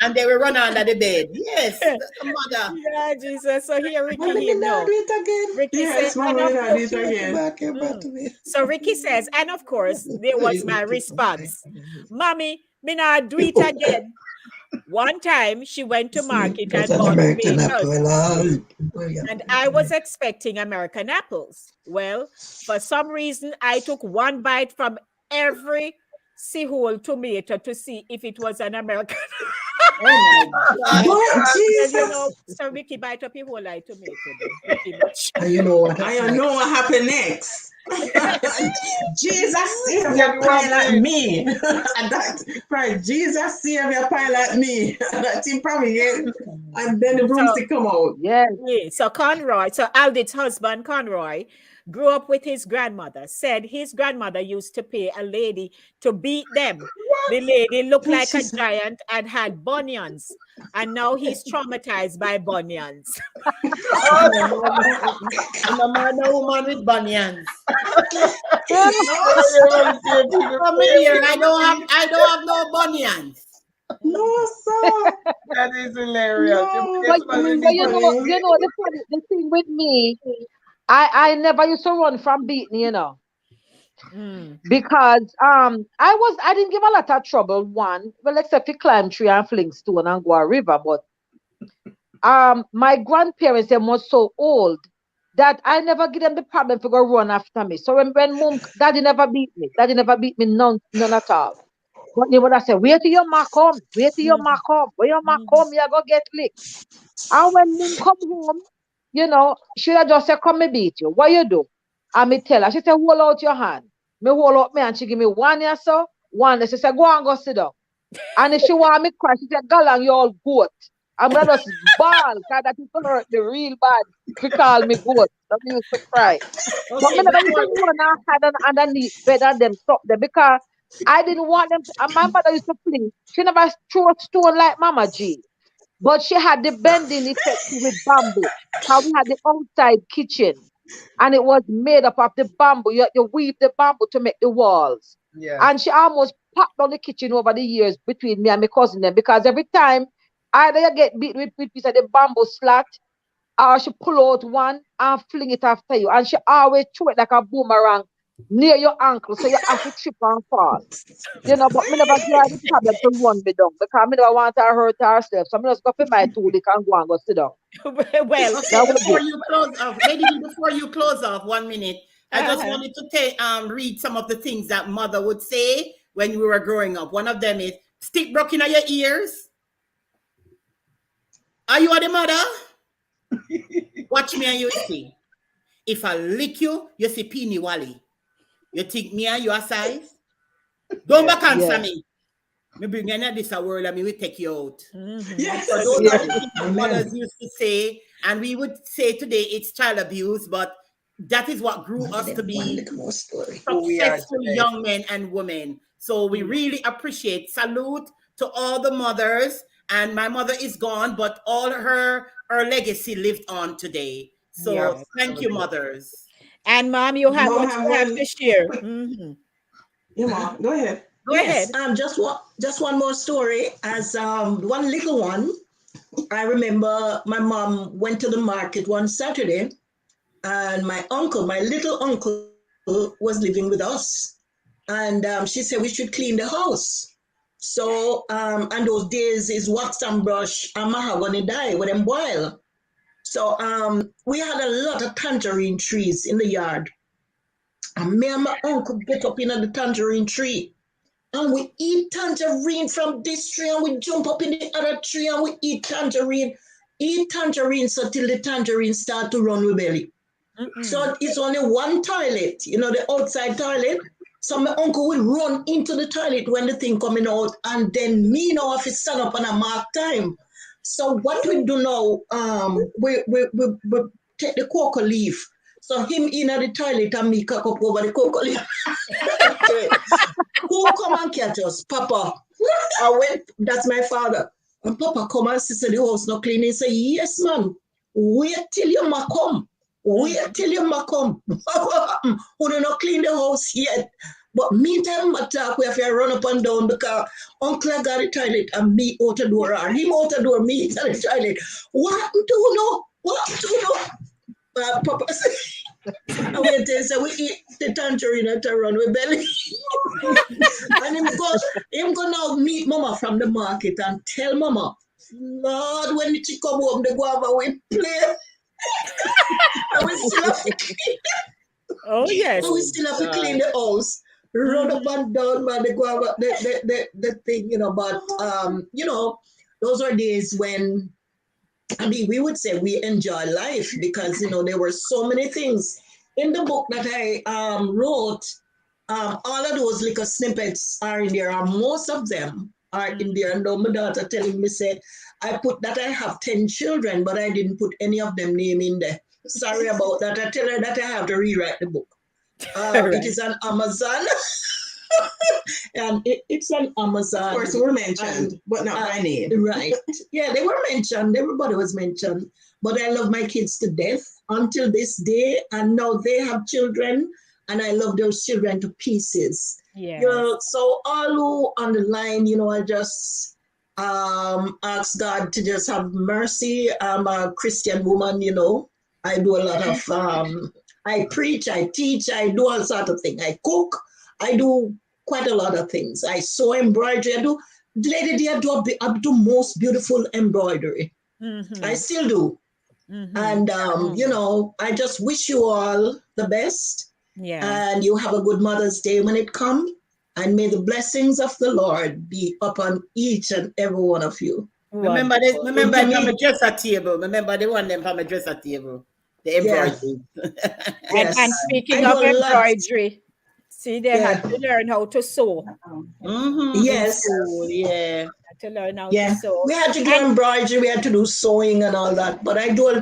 and they will run under the bed. Yes, that's the mother. Yeah, Jesus. So here But Ricky let me him not know. do it again. Ricky said, Yes, Mama, and let of me not do course, it again. Back mm. to me. So Ricky says, and of course, there was my response. Mommy, me not do it again. One time she went to See, market that's and an bought American apple. tomatoes. Well, yeah. And I was expecting American apples. Well, for some reason, I took one bite from every whole tomato to see if it was an American. Oh my God. What, And Jesus? Sir Mickey bite up a whole lot of tomato there, pretty much. And you know what I happened don't know next? what happened next. Jesus Savior Get one pilot blade. me. That right, Jesus Savior pilot me. That he probably get, and then the So broomstick come out. Yes. yeah, so Conroy, so Aldith's husband Conroy grew up with his grandmother. Said his grandmother used to pay a lady to beat them. The lady looked Oh, like a Jesus. giant and had bunions, and now he's traumatized by bunions. No man, no woman with bunions. No, Come in here. I don't have no bunions. no, sir. That is hilarious. No, Yes, But, man, that's we but need to funny. the thing with me, I never used to run from beating, Mm. because I didn't give a lot of trouble, one, well, except to climb tree and fling stone and go a river. But my grandparents, them was so old that I never give them the problem to go run after me. So when mom, daddy never beat me. Daddy never beat me, none at all. But they would have said, wait till your ma come, wait till your ma Mhm. come. When your ma Mhm. come, you go get licked. And when mom come home, she would just say, come me beat you. What you do? And me tell her, she said, hold out your hand. Me hold out me and she give me one here, so one. She said, go and go sit down. And if she want me cry, she said, Galang, you all goat. I'm gonna just bawl, because that used to hurt me real bad. She call me goat. So me used to cry. But me Okay, never used to before run and hide underneath bed and them stop there, because I didn't want them to, and my mother used to fling. She never threw a stone like Mama G. But she had the bending effect with bamboo. How we had the outside kitchen, and it was made up of the bamboo. You weave the bamboo to make the walls. Yes. And she almost packed down the kitchen over the years between me and my cousin them, because every time either you get beat with piece of the bamboo slat, or she pull out one and fling it after you. And she always throw it like a boomerang near your ankle, so you have to trip and fall. But me never give her the problem to run me down, because me never want her to hurt herself. So me just go for my 2 lick and go and go sit down. Well, okay, That was before it. you close off, Lady D, before you close off, 1 minute, I just uh-huh. wanted to read some of the things that mother would say when we were growing up. One of them is stick broken on your ears. Are you the mother? Watch me and you see. If I lick you, you see Peeny Wally. You think me and you are size? Don't Yes. back answer Yeah. me. Me bring you in this world and me will take you out. Mhm. Yes, So that's those Yeah. are the right. things that Amen. mothers used to say, and we would say today it's child abuse, but that is what grew us to One be little more story. Who we are successful today. young men and women. So we Mm. really appreciate. Salute to all the mothers. And my mother is gone, but all her legacy lived on today. So Yes. thank you, Absolutely. mothers. And mom, you have Mom what have you have one to share. quick. Mhm. Yeah, Mom, go ahead. Go Yes, ahead. just one more story. As one little one, I remember my mom went to the market one Saturday, and my little uncle, was living with us, and she said we should clean the house. So, and those days is wax and brush and mahogany dye with them boil. So, we had a lot of tangerine trees in the yard, and me and my uncle get up in the tangerine tree, and we eat tangerine from this tree, and we jump up in the other tree, and we eat tangerine, so till the tangerine start to run with belly. Mm-mm. So it's only one toilet, the outside toilet. So my uncle will run into the toilet when the thing coming out, and then me now have to stand up on a mark time. So what we do now, we take the cocoa leaf. So him in the toilet and me cock up over the cocoa leaf. Who come and catch us? Papa. I went, that's my father. And Papa come and see the house not clean. He say, yes, man. Wait till your ma come. Wait till your ma come. Who do not clean the house yet? But meantime, I talk, we have to run up and down because uncle got the toilet and me out the door, or him out the door, me in the toilet. What do you know? What do you know? Papa said, And we tell say we eat the tangerine at a run with belly. And him go now meet mama from the market and tell mama, Lord, when she come home, the guava we play. And we still have to clean, Oh yes. and we Oh still have to clean God. the house. Run up and down by the guava, the thing, but those are days when I mean, we would say we enjoy life because there were so many things in the book that I wrote. All of those little snippets are in there, and most of them are in there. And now my daughter telling me said, I put that I have 10 children, but I didn't put any of them name in there. Sorry about that. I tell her that I have to rewrite the book. It Right. is on Amazon, and it's on Amazon. Of course, we're mentioned, but not by name. Right. Yeah, they were mentioned. Everybody was mentioned. But I love my kids to death until this day. And now they have children, and I love those children to pieces. Yes. So all who on the line, I just ask God to just have mercy. I'm a Christian woman, I do a lot of I preach, I teach, I do all sort of things. I cook, I do quite a lot of things. I sew embroidery. Lady D, I do most beautiful embroidery. I still do. And, I just wish you all the best. Yeah. And you have a good Mother's Day when it comes. And may the blessings of the Lord be upon each and every one of you. Remember this, Wonderful. remember To it from me, a dresser table. Remember the one them from a dresser table. The yeah, embroidery. And yes. speaking I do of a lot. embroidery, see, they had Yeah, to learn how to sew in yes, school. Yeah. Had to learn how to yeah. sew. We had to do And embroidery, we had to do sewing and all that. But I do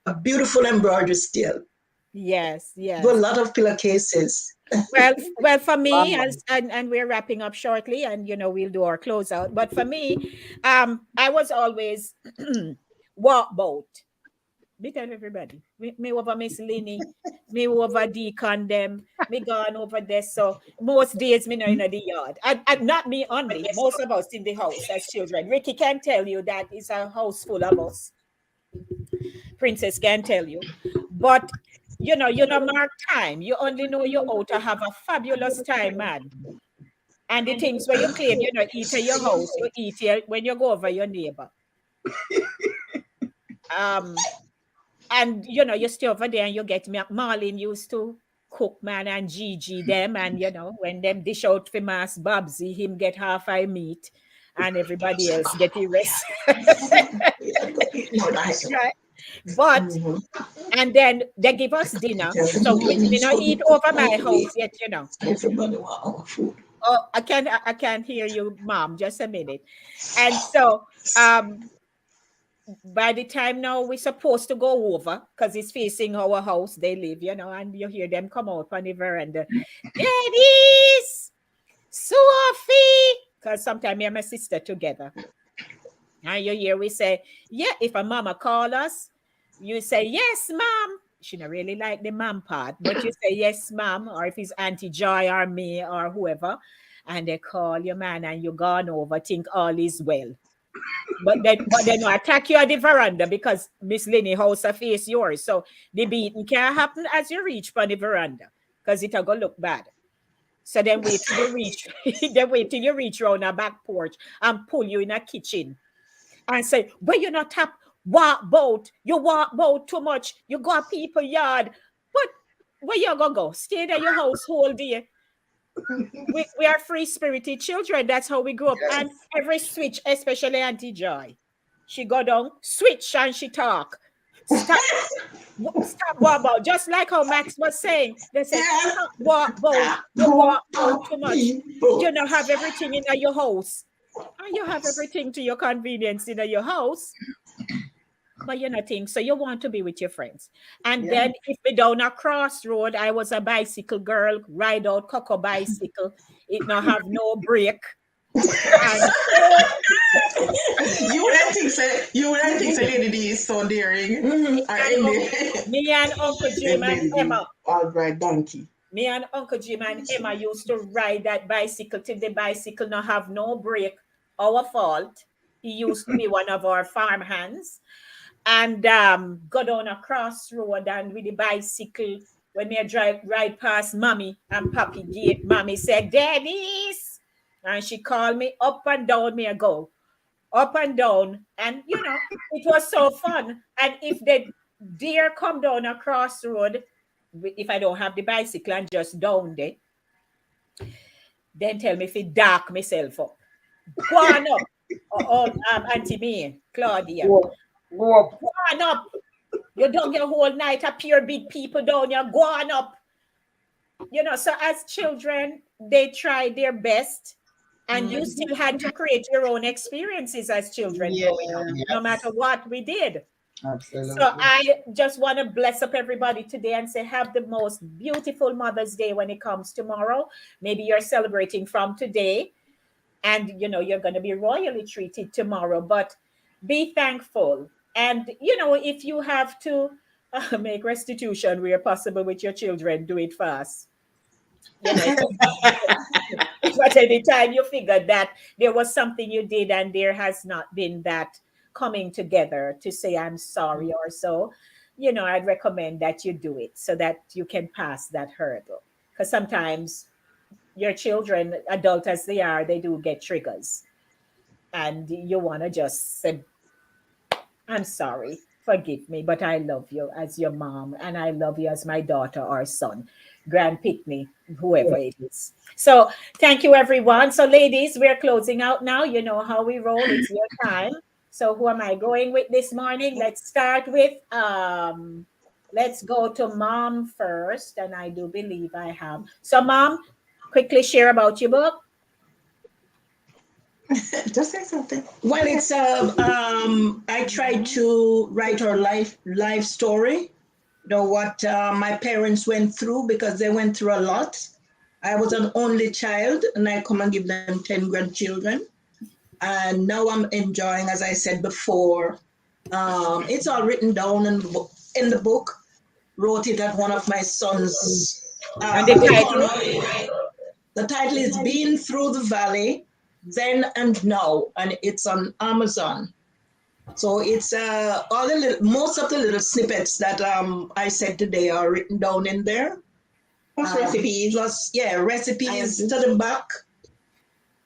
a beautiful embroidery still. yes, Do a lot yes. of pillowcases. Well, for me, Wow. and we're wrapping up shortly, and we'll do our closeout. But for me, I was always walk boat. Me tell everybody. Me over Miss Linny, me over Deacon them, me gone over there. So most days me not in the yard. And not me only. Most of us in the house as children. Ricky can tell you that it's a house full of us. Princess can tell you. But you know, mark time. You only know you're out to have a fabulous time, man. And the things where you claim eat at your house, you eat here when you go over your neighbor. Um, and you stay over there and you get me. Marlene used to cook, man, and Gigi them, and when them dish out for Mass Babsy, him get half I meat, and everybody else get the rest. Right? But and then they give us dinner, so we not eat over my house yet. Everybody want our food. Oh, I can't hear you, mom. Just a minute. And so by the time now we're supposed to go over because it's facing our house they live, and you hear them come out on the veranda. Dennis, Sophie, because sometimes me and my sister together. And you hear we say, yeah, if a mama call us, you say, yes, mom. She not really like the mom part, but you say, yes, mom, or if it's Auntie Joy or me or whoever, and they call your man and you gone over, think all is well. But then no attack you at the veranda because Miss Linny house a face yours. So the beating can't happen as you reach from the veranda because it'll go look bad. So then wait till you reach, then wait till you reach around a back porch and pull you in a kitchen and say, well, you're not tap walk boat. You walk boat too much. You go a people yard. But where you gonna go? Stay there your house whole day. We are free spirited children. That's how we grew up. And every switch, especially Auntie Joy, she go down, switch and she talk. Stop, stop walk about. Just like how Max was saying, they said, stop walk about. You walk out too much. You don't have everything in your house. And you have everything to your convenience in your house. But you think so you want to be with your friends. And then if we down a crossroad, I was a bicycle girl, ride out cocoa bicycle. It not have no brake. And you would think so Lady D is so daring. me and Uncle Jim and Emma. All right, donkey. Me and Uncle Jim and Emma used to ride that bicycle till the bicycle not have no brake. Our fault. He used to be one of our farm hands. and go down a crossroad and with the bicycle when me drive ride past mommy and papi gate, mommy said, Dennis. And she called me up and down, me I go up and down. And it was so fun. And if the deer come down a crossroad, if I don't have the bicycle and just down there, then tell me if it dark myself up. Go on up. Auntie me, Claudia. Go up. Go on up. You don't get a whole night of pure big people down. You go on up. So as children, they try their best. And you still had to create your own experiences as children growing up, no matter what we did. Absolutely. So I just want to bless up everybody today and say, have the most beautiful Mother's Day when it comes tomorrow. Maybe you're celebrating from today and, you're going to be royally treated tomorrow, but be thankful. And, if you have to make restitution where possible with your children, do it fast. But any time you figure that there was something you did and there has not been that coming together to say I'm sorry or so, I'd recommend that you do it so that you can pass that hurdle. Because sometimes your children, adult as they are, they do get triggers. And you want to just say, I'm sorry, forgive me, but I love you as your mom and I love you as my daughter or son, Grand Pickney, whoever it is. So thank you, everyone. So ladies, we're closing out now. You know how we roll. It's your time. So who am I going with this morning? Let's start with, let's go to mom first. And I do believe I have. So mom, quickly share about your book. Just say something. Well, it's I tried to write our life story. What my parents went through because they went through a lot. I was an only child, and I come and give them 10 grandchildren. And now I'm enjoying, as I said before. It's all written down in the book. Wrote it at one of my sons. And the title? The title is "Been Through the Valley, Then and Now," and it's on Amazon. So it's most of the little snippets that I said today are written down in there. Recipes. Recipes to the back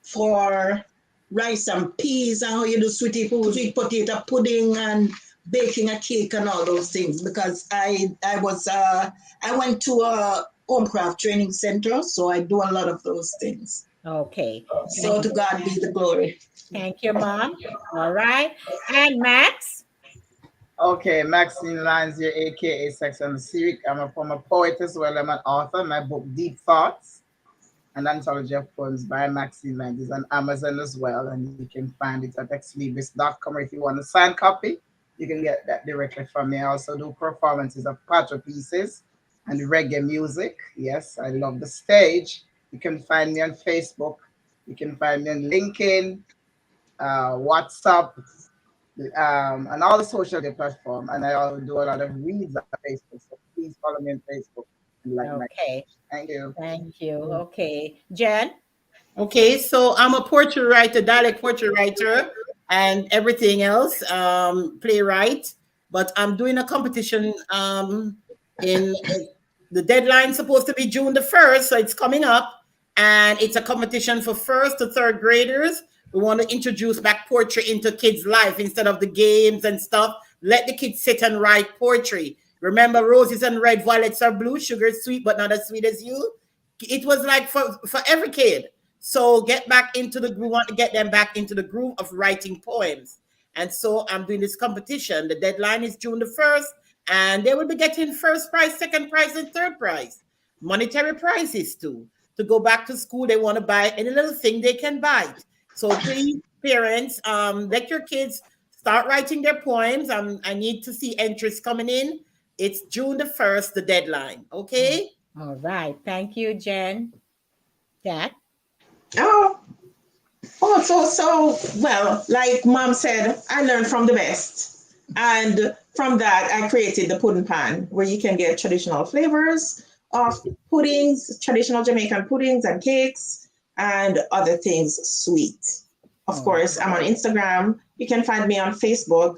for rice and peas and how you do sweet potato pudding and baking a cake and all those things. Because I went to a homecraft training center, so I do a lot of those things. Okay. So to God be the glory. Thank you, Mom. All right. And Max? Okay, Maxine Lyons here, aka Sex and the Cyric. I'm a former poet as well. I'm an author. My book, Deep Thoughts, an anthology of poems by Maxine Lyons, is on Amazon as well. And you can find it at exlibris.com. If you want a signed copy, you can get that directly from me. I also do performances of patrol pieces and reggae music. Yes, I love the stage. You can find me on Facebook. You can find me on LinkedIn, WhatsApp, and all the social media platform. And I also do a lot of reads on Facebook. So please follow me on Facebook. And Okay. Thank you. Thank you. Okay. Jen? Okay, so I'm a portrait writer, dialect portrait writer, and everything else, playwright. But I'm doing a competition in the deadline supposed to be June the 1st, so it's coming up. And it's a competition for first to third graders. We want to introduce back poetry into kids' life instead of the games and stuff. Let the kids sit and write poetry. Remember, roses and red, violets are blue, sugar is sweet, but not as sweet as you. It was like for every kid. So get back into the groove. We want to get them back into the groove of writing poems. And so I'm doing this competition. The deadline is June the 1st, and they will be getting first prize, second prize, and third prize. Monetary prizes too. To go back to school, they want to buy any little thing they can buy. So please, parents, let your kids start writing their poems. I need to see entries coming in. It's June the 1st, the deadline. Okay? All right. Thank you, Jen. Dad? Well, like Mom said, I learned from the best. And from that, I created the pudding pan where you can get traditional flavors of puddings, traditional Jamaican puddings and cakes, and other things sweet. Of course, I'm on Instagram. You can find me on Facebook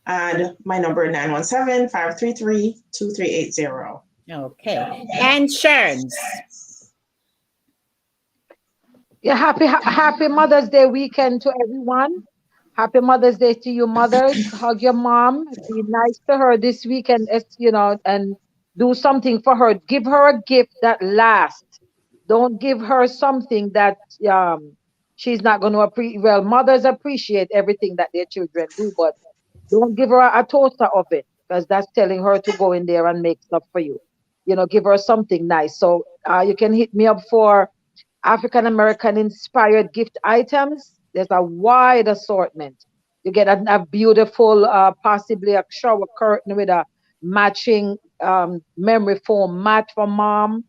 And my number 917-533-2380. Okay. And Sharon's. Yeah, happy Mother's Day weekend to everyone. Happy Mother's Day to you, mothers. Hug your mom. Be nice to her this weekend, and do something for her. Give her a gift that lasts. Don't give her something that she's not going to appreciate. Well, mothers appreciate everything that their children do, but don't give her a toaster oven because that's telling her to go in there and make stuff for you. Give her something nice. So you can hit me up for African American inspired gift items. There's a wide assortment. You get a beautiful, possibly a shower curtain with a matching memory foam mat for mom.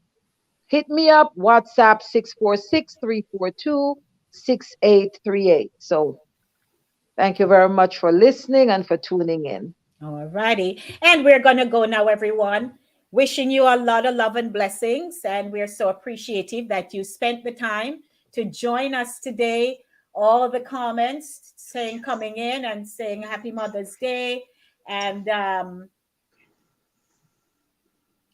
Hit me up, WhatsApp 646-342-6838. So thank you very much for listening and for tuning in. All righty. And we're going to go now, everyone. Wishing you a lot of love and blessings. And we're so appreciative that you spent the time to join us today. All the comments saying coming in and saying Happy Mother's Day. And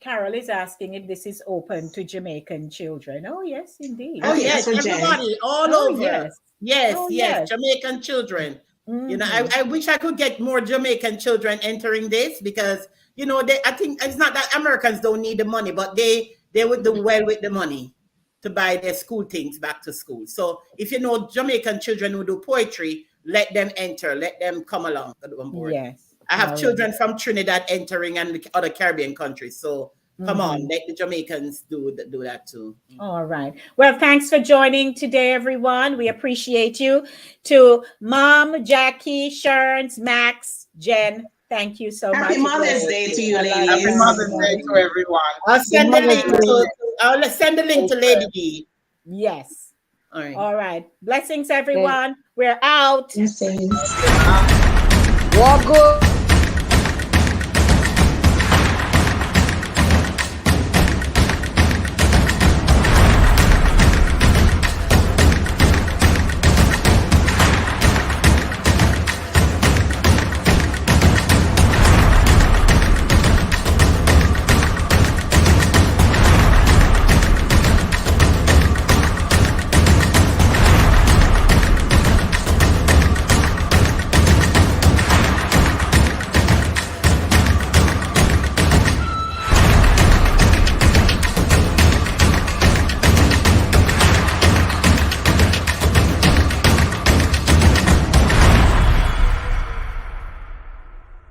Carol is asking if this is open to Jamaican children. Oh, yes, indeed. Oh, yes, yes, for Jen. everybody, all Oh, over. yes. Yes, Oh, yes, yes. Jamaican children. You know, Mhm. I wish I could get more Jamaican children entering this because, I think it's not that Americans don't need the money, but they would do well with the money to buy their school things back to school. So if you know Jamaican children who do poetry, let them enter, let them come along on board. Yes. I have All children from Trinidad entering and the other Caribbean countries. So come on, Mhm. let the Jamaicans do that too. All right. Well, thanks for joining today, everyone. We appreciate you. To Mom, Jackie, Sherns, Max, Jen, thank you so Happy much. Mother's Day to you, a lot of Happy ladies. fun. Mother's Day to everyone. I'll Happy send the Mother's link Day. I'll send the link to Lady D. Yes. All right. All right. Blessings, everyone. We're out. Blessings. Walk good.